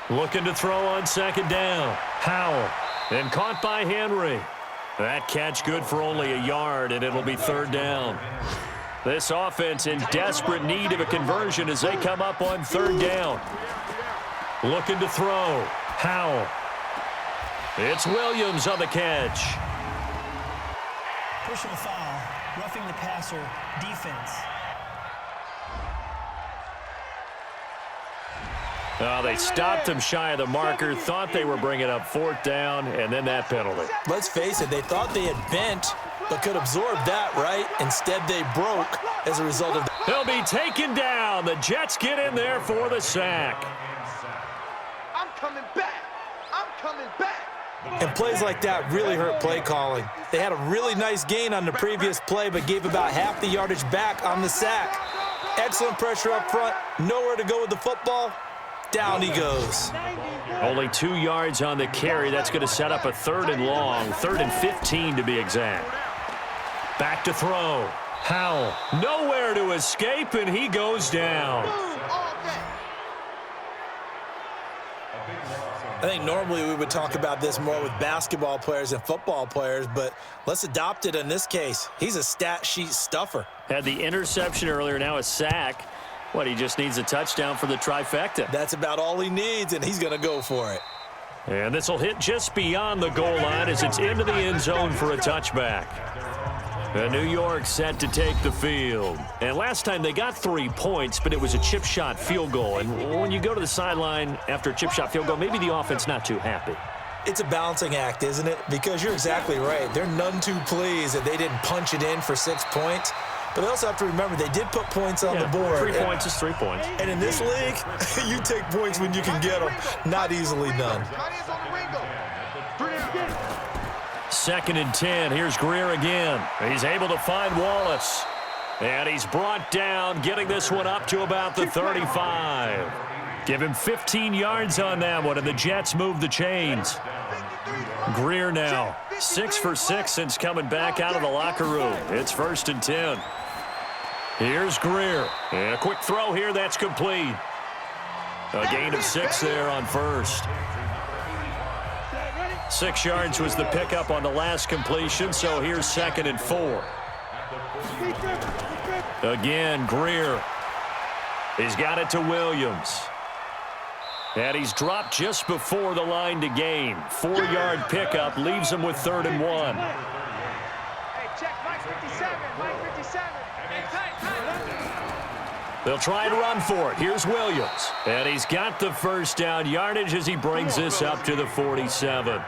Looking to throw on 2nd down. Howell. And caught by Henry. That catch good for only a yard, and it'll be 3rd down. This offense in desperate need of a conversion as they come up on 3rd down. Looking to throw. Howell. It's Williams on the catch. Personal foul, roughing the passer, defense. They stopped him shy of the marker, thought they were bringing up 4th down, and then that penalty. Let's face it, they thought they had bent, but could absorb that, right? Instead, they broke as a result of that. He'll be taken down. The Jets get in there for the sack. I'm coming back. And plays like that really hurt play calling. They had a really nice gain on the previous play, but gave about half the yardage back on the sack. Excellent pressure up front. Nowhere to go with the football. Down he goes. Only 2 yards on the carry. That's going to set up a 3rd and long, 3rd and 15 to be exact. Back to throw. Howell, nowhere to escape, and he goes down. I think normally we would talk about this more with basketball players and football players, but let's adopt it in this case. He's a stat sheet stuffer. Had the interception earlier, now a sack. What, he just needs a touchdown for the trifecta. That's about all he needs, and he's going to go for it. And this will hit just beyond the goal line as it's into the end zone for a touchback. New York set to take the field. And last time they got 3 points, but it was a chip shot field goal. And when you go to the sideline after a chip shot field goal, maybe the offense not too happy. It's a balancing act, isn't it? Because you're exactly right. They're none too pleased that they didn't punch it in for 6 points. But they also have to remember they did put points on the board. 3 points is 3 points. And in this league, you take points when you can get them. Not easily done. 2nd and 10. Here's Greer again. He's able to find Wallace. And he's brought down, getting this one up to about the 35. Give him 15 yards on that one, and the Jets move the chains. Greer now, 6 for 6 since coming back out of the locker room. It's 1st and 10. Here's Greer. And a quick throw here, that's complete. A gain of 6 there on 1st. 6 yards was the pickup on the last completion, so here's 2nd and 4. Again, Greer. He's got it to Williams. And he's dropped just before the line to gain. 4-yard pickup leaves him with 3rd and 1. Hey, check Mike 57. Mike 57. They'll try and run for it. Here's Williams. And he's got the 1st down yardage as he brings this up to the 47.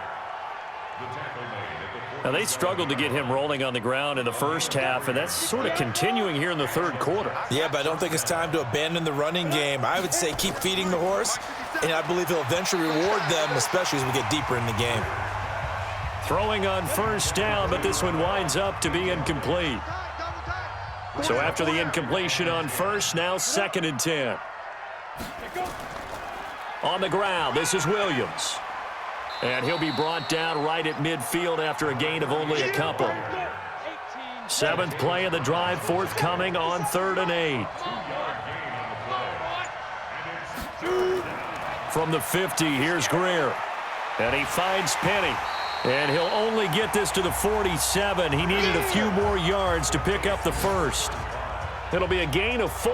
Now, they struggled to get him rolling on the ground in the first half, and that's sort of continuing here in the 3rd quarter. Yeah, but I don't think it's time to abandon the running game. I would say keep feeding the horse, and I believe he'll eventually reward them, especially as we get deeper in the game. Throwing on 1st down, but this one winds up to be incomplete. So after the incompletion on 1st, now 2nd and 10. On the ground, this is Williams. And he'll be brought down right at midfield after a gain of only a couple. 7th play of the drive forthcoming on 3rd and 8. From the 50, here's Greer. And he finds Penny. And he'll only get this to the 47. He needed a few more yards to pick up the 1st. It'll be a gain of 4.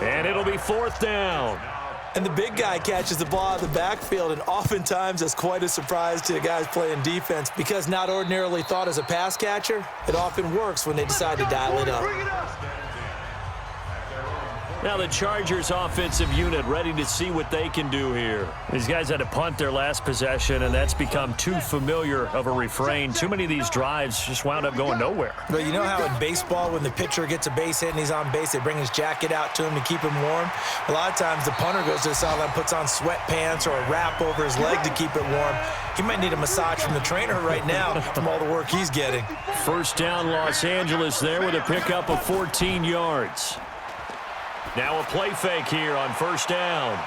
And it'll be 4th down. And the big guy catches the ball out of the backfield, and oftentimes that's quite a surprise to the guys playing defense because not ordinarily thought as a pass catcher, it often works when they decide to dial it up. Now the Chargers offensive unit ready to see what they can do here. These guys had to punt their last possession, and that's become too familiar of a refrain. Too many of these drives just wound up going nowhere. But you know how in baseball when the pitcher gets a base hit and he's on base, they bring his jacket out to him to keep him warm? A lot of times the punter goes to the sideline, puts on sweatpants or a wrap over his leg to keep it warm. He might need a massage from the trainer right now from all the work he's getting. 1st down Los Angeles there with a pickup of 14 yards. Now a play fake here on 1st down.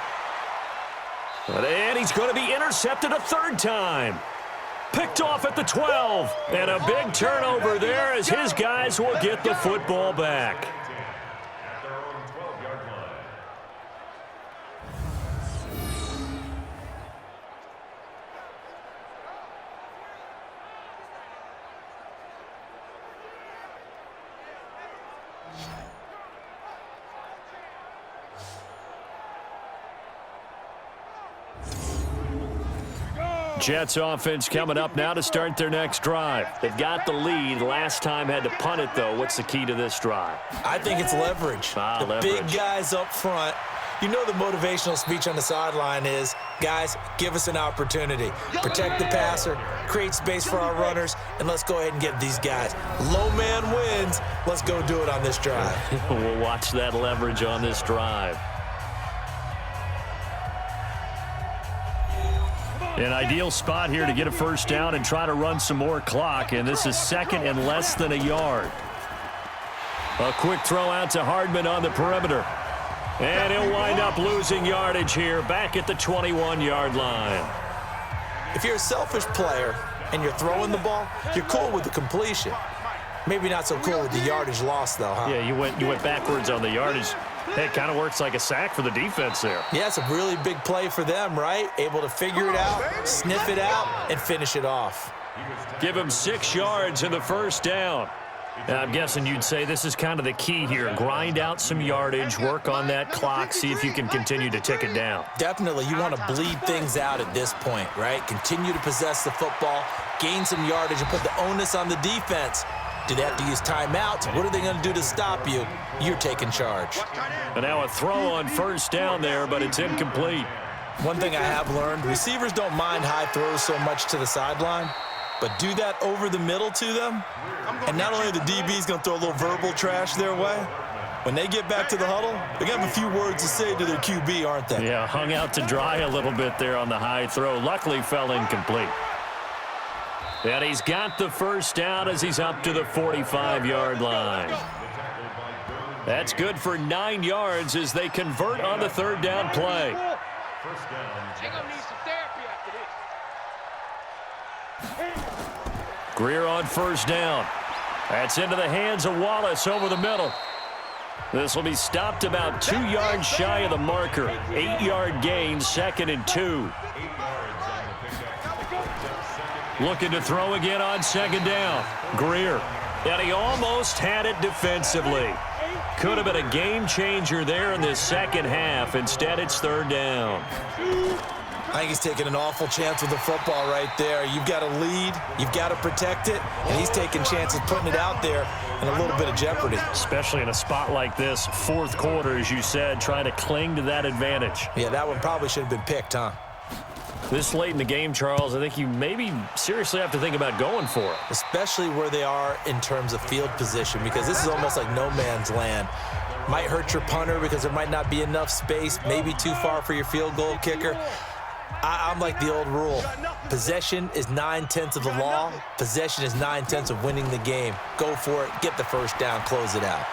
And he's going to be intercepted a 3rd time. Picked off at the 12. And a big turnover there as his guys will get the football back. Jets offense coming up now to start their next drive. They've got the lead. Last time had to punt it, though. What's the key to this drive? I think it's leverage. Leverage. Big guys up front. You know the motivational speech on the sideline is, guys, give us an opportunity. Protect the passer, create space for our runners, and let's go ahead and get these guys. Low man wins. Let's go do it on this drive. We'll watch that leverage on this drive. An ideal spot here to get a first down and try to run some more clock, and this is second and less than a yard. A quick throw out to Hardman on the perimeter. And he'll wind up losing yardage here back at the 21-yard line. If you're a selfish player and you're throwing the ball, you're cool with the completion. Maybe not so cool with the yardage loss, though, huh? Yeah, you went backwards on the yardage. Hey, it kind of works like a sack for the defense there. Yeah, it's a really big play for them, right? Able to figure it out, sniff it out, and finish it off. Give him 6 yards in the first down. I'm guessing you'd say this is kind of the key here. Grind out some yardage, work on that clock, see if you can continue to tick it down. Definitely, you want to bleed things out at this point, right? Continue to possess the football, gain some yardage, and put the onus on the defense. Do they have to use timeouts? What are they going to do to stop you? You're taking charge. And now a throw on first down there, but it's incomplete. One thing I have learned, receivers don't mind high throws so much to the sideline, but do that over the middle to them, and not only are the DBs going to throw a little verbal trash their way, when they get back to the huddle, they're going to have a few words to say to their QB, aren't they? Yeah, hung out to dry a little bit there on the high throw. Luckily fell incomplete. And he's got the first down as he's up to the 45-yard line. That's good for 9 yards as they convert on the third down play. They're gonna need some therapy after this. Greer on first down. That's into the hands of Wallace over the middle. This will be stopped about 2 yards shy of the marker. 8-yard gain, 2nd and 2. Looking to throw again on 2nd down. Greer. And he almost had it defensively. Could have been a game changer there in this second half. Instead, it's 3rd down. I think he's taking an awful chance with the football right there. You've got to lead, you've got to protect it, and he's taking chances putting it out there in a little bit of jeopardy. Especially in a spot like this, 4th quarter, as you said, trying to cling to that advantage. Yeah, that one probably should have been picked, huh? This late in the game, Charles, I think you maybe seriously have to think about going for it. Especially where they are in terms of field position, because this is almost like no man's land. Might hurt your punter because there might not be enough space, maybe too far for your field goal kicker. I'm like the old rule. Possession is 9/10 of the law. Possession is 9/10 of winning the game. Go for it, get the first down, close it out.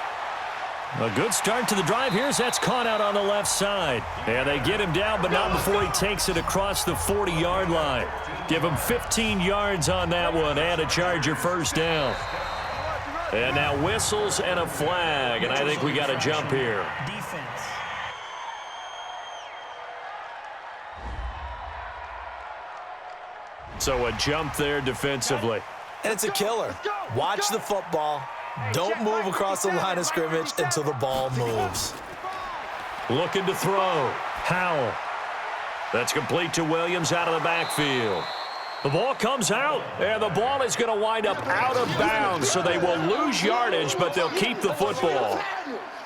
A good start to the drive here as that's caught out on the left side. And they get him down, but not before he takes it across the 40-yard line. Give him 15 yards on that one and a Charger first down. And now whistles and a flag, and I think we got a jump here. Defense. So a jump there defensively. And it's a killer. Watch the football. Don't move across the line of scrimmage until the ball moves. Looking to throw. Howell. That's complete to Williams out of the backfield. The ball comes out, and the ball is going to wind up out of bounds, so they will lose yardage, but they'll keep the football.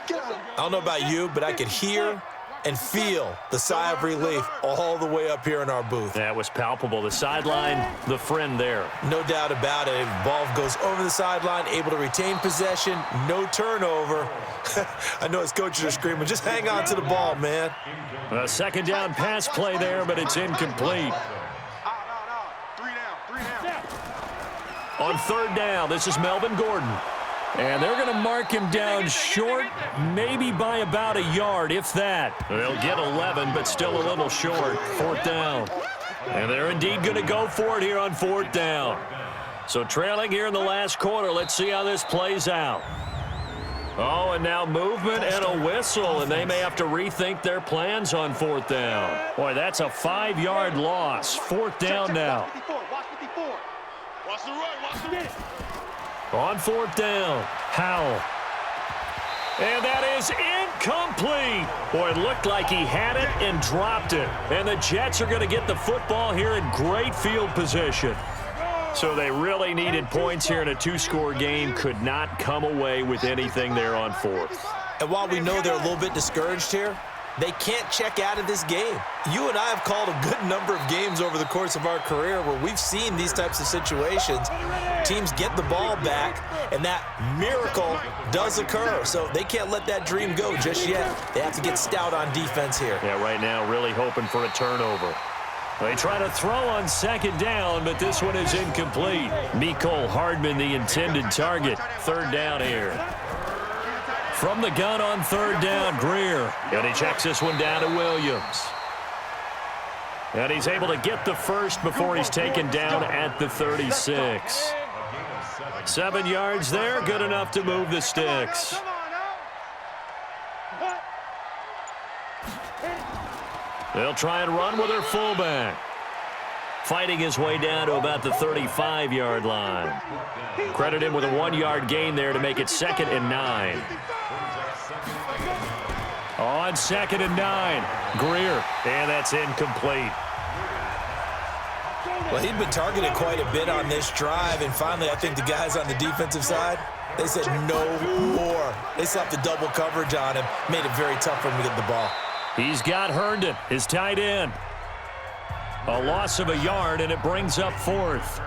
I don't know about you, but I could hear and feel the sigh of relief all the way up here in our booth. That was palpable. The sideline, the friend there. No doubt about it. Ball goes over the sideline, able to retain possession, no turnover. I know his coaches are screaming, just hang on to the ball, man. A 2nd down pass play there, but it's incomplete. On 3rd down, this is Melvin Gordon. And they're going to mark him down short, maybe by about a yard, if that. They'll get 11, but still a little short. 4th down. And they're indeed going to go for it here on 4th down. So trailing here in the last quarter, let's see how this plays out. Oh, and now movement and a whistle, and they may have to rethink their plans on 4th down. Boy, that's a 5-yard loss. 4th down now. Watch the run, watch the minute. On 4th down, Howell. And that is incomplete. Boy, it looked like he had it and dropped it. And the Jets are going to get the football here in great field position. So they really needed points here in a 2-score game. Could not come away with anything there on 4th. And while we know they're a little bit discouraged here, they can't check out of this game. You and I have called a good number of games over the course of our career where we've seen these types of situations. Teams get the ball back, and that miracle does occur. So they can't let that dream go just yet. They have to get stout on defense here. Yeah, right now really hoping for a turnover. They try to throw on second down, but this one is incomplete. Mecole Hardman, the intended target. Third down here. From the gun on third down, Greer. And he checks this one down to Williams. And he's able to get the first before he's taken down at the 36. 7 yards there, good enough to move the sticks. They'll try and run with their fullback. Fighting his way down to about the 35-yard line. Credit him with a 1-yard gain there to make it 2nd and 9. On 2nd and 9, Greer, and that's incomplete. Well, he'd been targeted quite a bit on this drive, and finally I think the guys on the defensive side, they said no more. They slapped the double coverage on him, made it very tough for him to get the ball. He's got Herndon, his tight end. A loss of a yard, and it brings up 4th.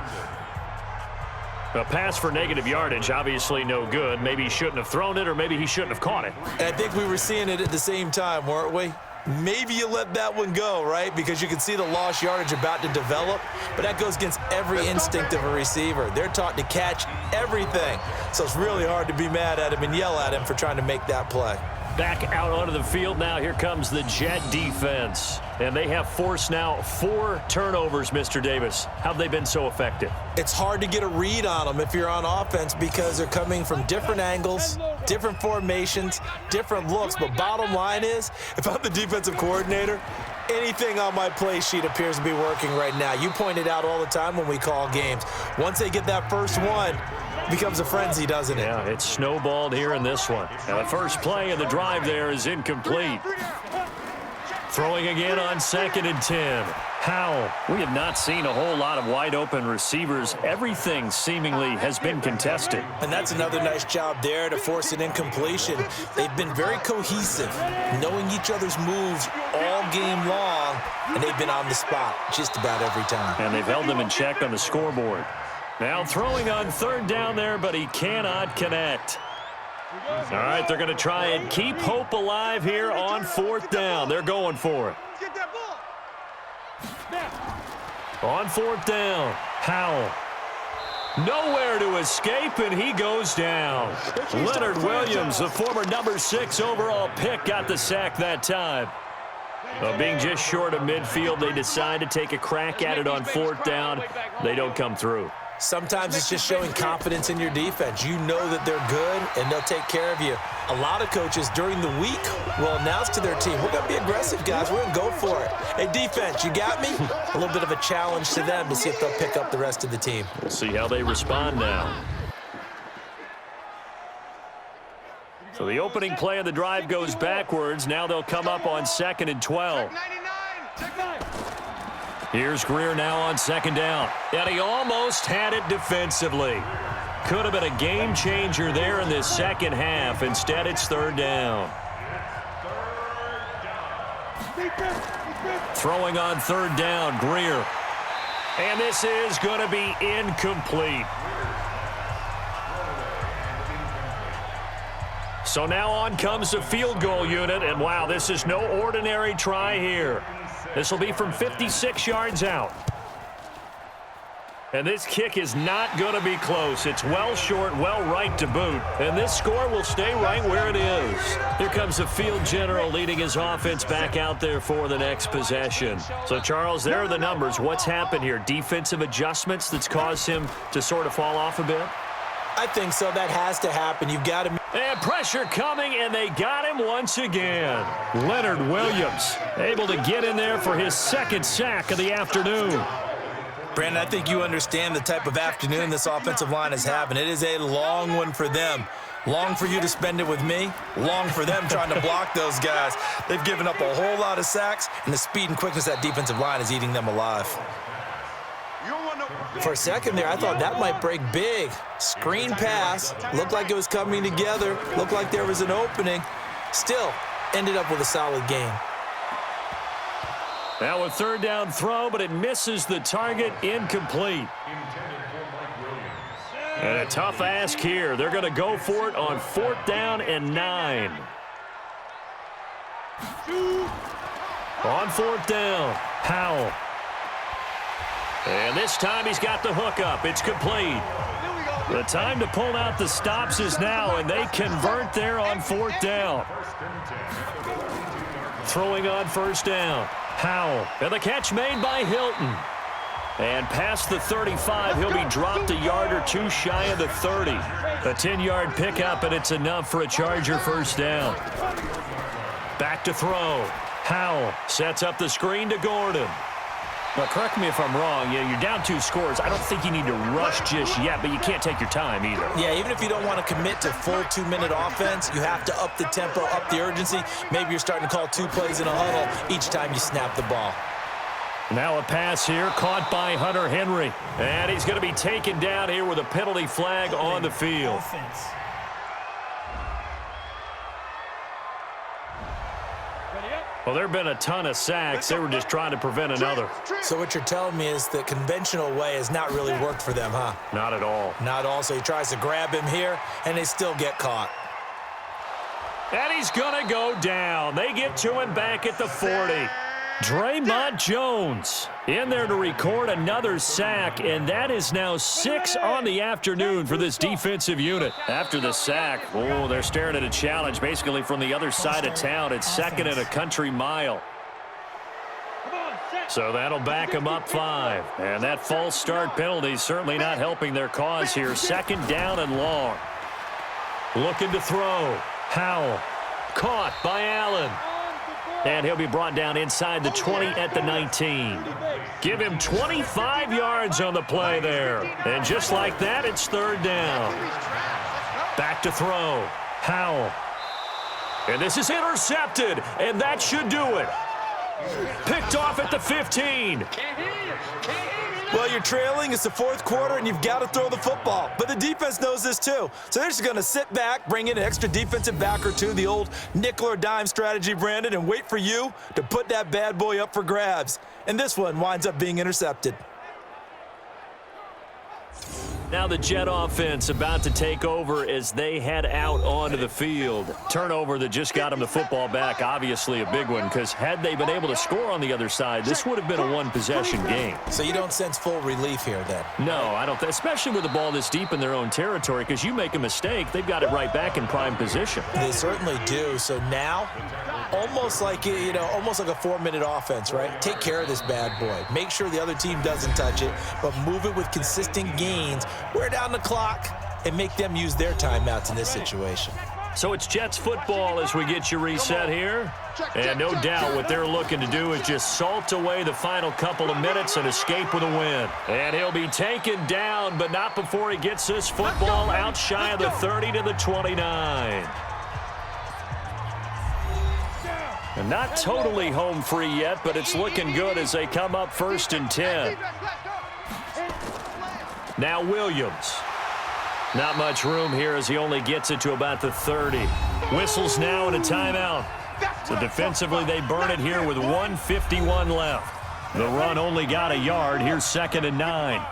A pass for negative yardage, obviously no good. Maybe he shouldn't have thrown it, or maybe he shouldn't have caught it. And I think we were seeing it at the same time, weren't we? Maybe you let that one go, right? Because you can see the lost yardage about to develop, but that goes against every instinct of a receiver. They're taught to catch everything, so it's really hard to be mad at him and yell at him for trying to make that play. Back out onto the field now. Here comes the Jet defense. And they have forced now 4 turnovers, Mr. Davis. How have they been so effective? It's hard to get a read on them if you're on offense because they're coming from different angles, different formations, different looks. But bottom line is, if I'm the defensive coordinator, anything on my play sheet appears to be working right now. You point it out all the time when we call games. Once they get that first one, it becomes a frenzy, doesn't it? Yeah, it's snowballed here in this one. Now the first play of the drive there is incomplete. Throwing again on 2nd and 10. Howell. We have not seen a whole lot of wide-open receivers. Everything seemingly has been contested. And that's another nice job there to force an incompletion. They've been very cohesive, knowing each other's moves all game long, and they've been on the spot just about every time. And they've held them in check on the scoreboard. Now throwing on third down there, but he cannot connect. All right, they're going to try and keep hope alive here on 4th down. They're going for it. On 4th down, Howell. Nowhere to escape, and he goes down. Leonard Williams, the former number 6 overall pick, got the sack that time. Being just short of midfield, they decide to take a crack at it on 4th down. They don't come through. Sometimes it's just showing confidence in your defense. You know that they're good, and they'll take care of you. A lot of coaches during the week will announce to their team, we're going to be aggressive, guys. We're going to go for it. Hey, defense, you got me? A little bit of a challenge to them to see if they'll pick up the rest of the team. We'll see how they respond now. So the opening play of the drive goes backwards. Now they'll come up on 2nd and 12. Here's Greer now on 2nd down. And he almost had it defensively. Could have been a game changer there in this second half. Instead, it's 3rd down. Throwing on 3rd down, Greer. And this is going to be incomplete. So now on comes the field goal unit. And wow, this is no ordinary try here. This will be from 56 yards out. And this kick is not going to be close. It's well short, well right to boot. And this score will stay right where it is. Here comes the field general leading his offense back out there for the next possession. So, Charles, there are the numbers. What's happened here? Defensive adjustments that's caused him to sort of fall off a bit? I think so. That has to happen. You've got to... And pressure coming, and they got him once again. Leonard Williams able to get in there for his 2nd sack of the afternoon. Brandon, I think you understand the type of afternoon this offensive line is having. It is a long one for them. Long for you to spend it with me. Long for them trying to block those guys. They've given up a whole lot of sacks, and the speed and quickness of that defensive line is eating them alive. For a second there, I thought that might break big. Screen pass. Looked like it was coming together. Looked like there was an opening. Still ended up with a solid game. Now a 3rd down throw, but it misses the target. Incomplete. And a tough ask here. They're going to go for it on 4th down and 9. On 4th down, Howell. And this time he's got the hook up. It's complete. The time to pull out the stops is now, and they convert there on 4th down. Throwing on 1st down. Howell. And the catch made by Hilton. And past the 35, he'll be dropped a yard or two shy of the 30. A 10-yard pickup, and it's enough for a Charger 1st down. Back to throw. Howell sets up the screen to Gordon. Now, correct me if I'm wrong. Yeah, you're down 2 scores. I don't think you need to rush just yet, but you can't take your time either. Yeah, even if you don't want to commit to full 2-minute offense, you have to up the tempo, up the urgency. Maybe you're starting to call 2 plays in a huddle each time you snap the ball. Now a pass here, caught by Hunter Henry. And he's going to be taken down here with a penalty flag on the field. Offense. Well, there have been a ton of sacks. They were just trying to prevent another. So what you're telling me is the conventional way has not really worked for them, huh? Not at all. Not all. So he tries to grab him here, and they still get caught. And he's going to go down. They get to him back at the 40. Draymond Jones in there to record another sack, and that is now 6 on the afternoon for this defensive unit. After the sack, oh, they're staring at a challenge basically from the other side of town. It's 2nd and a country mile. So that'll back them up 5. And that false start penalty is certainly not helping their cause here. 2nd down and long. Looking to throw. Howell. Caught by Allen. And he'll be brought down inside the 20 at the 19. Give him 25 yards on the play there. And just like that, it's 3rd down. Back to throw. Howell. And this is intercepted, and that should do it. Picked off at the 15. Well, you're trailing. It's the 4th quarter, and you've got to throw the football. But the defense knows this, too. So they're just going to sit back, bring in an extra defensive back or two, the old nickel or dime strategy, Brandon, and wait for you to put that bad boy up for grabs. And this one winds up being intercepted. Now the Jet offense about to take over as they head out onto the field. Turnover that just got them the football back, obviously a big one, because had they been able to score on the other side, this would have been a 1-possession game. So you don't sense full relief here then? No, I don't, especially with the ball this deep in their own territory, because you make a mistake, they've got it right back in prime position. They certainly do. So now, almost like a 4-minute offense, right? Take care of this bad boy. Make sure the other team doesn't touch it, but move it with consistent gains. Wear down the clock and make them use their timeouts in this situation. So it's Jets football as we get you reset here. And no doubt what they're looking to do is just salt away the final couple of minutes and escape with a win. And he'll be taken down, but not before he gets this football out shy of the 30 to the 29. And not totally home free yet, but it's looking good as they come up 1st and 10. Now Williams. Not much room here as he only gets it to about the 30. Whistles now and a timeout. So defensively they burn it here with 1:51 left. The run only got a yard. Here's 2nd and 9. Hey,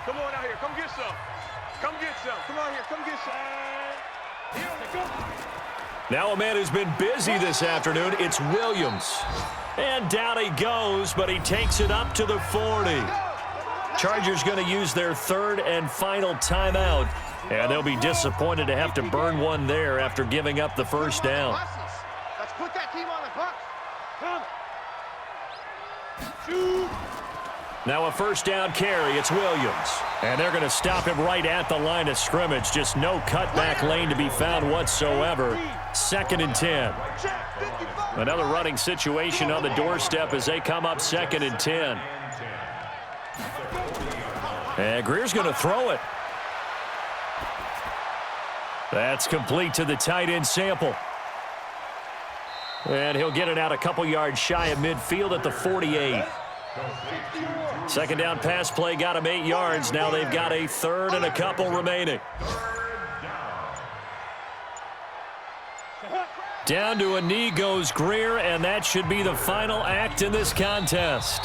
come on out here. Come get some. Come get some. Come on here. Come get some. Now a man who's been busy this afternoon, it's Williams. And down he goes, but he takes it up to the 40. Chargers going to use their 3rd and final timeout, and they'll be disappointed to have to burn one there after giving up the 1st down. Let's put that team on the bus. Now a 1st down carry, it's Williams. And they're going to stop him right at the line of scrimmage. Just no cutback lane to be found whatsoever. 2nd and 10. Another running situation on the doorstep as they come up 2nd and 10. And Greer's going to throw it. That's complete to the tight end Sample. And he'll get it out a couple yards shy of midfield at the 48. 2nd down pass play got him 8 yards. Now they've got a 3rd and a couple remaining. Down to a knee goes Greer, and that should be the final act in this contest.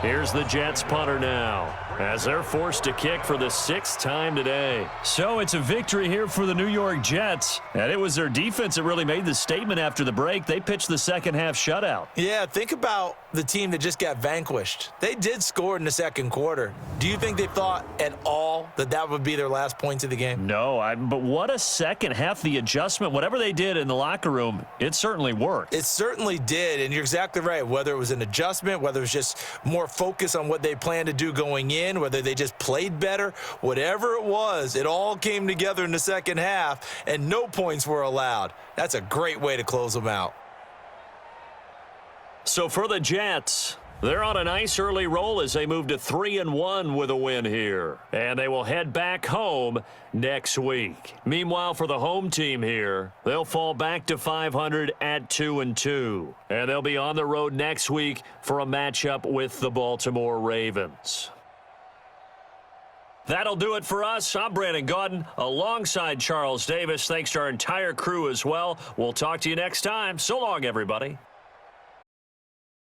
Here's the Jets punter now, as they're forced to kick for the 6th time today. So it's a victory here for the New York Jets, and it was their defense that really made the statement after the break. They pitched the second half shutout. Yeah, think about the team that just got vanquished. They did score in the second quarter. Do you think they thought at all that that would be their last points of the game? No, but what a second half. The adjustment, whatever they did in the locker room, it certainly worked. It certainly did, and you're exactly right. Whether it was an adjustment, whether it was just more focus on what they planned to do going in, whether they just played better, whatever it was, it all came together in the second half, and no points were allowed. That's a great way to close them out. So for the Jets, they're on a nice early roll as they move to 3-1 with a win here. And they will head back home next week. Meanwhile, for the home team here, they'll fall back to 500 at 2-2. And they'll be on the road next week for a matchup with the Baltimore Ravens. That'll do it for us. I'm Brandon Gaudin alongside Charles Davis. Thanks to our entire crew as well. We'll talk to you next time. So long, everybody.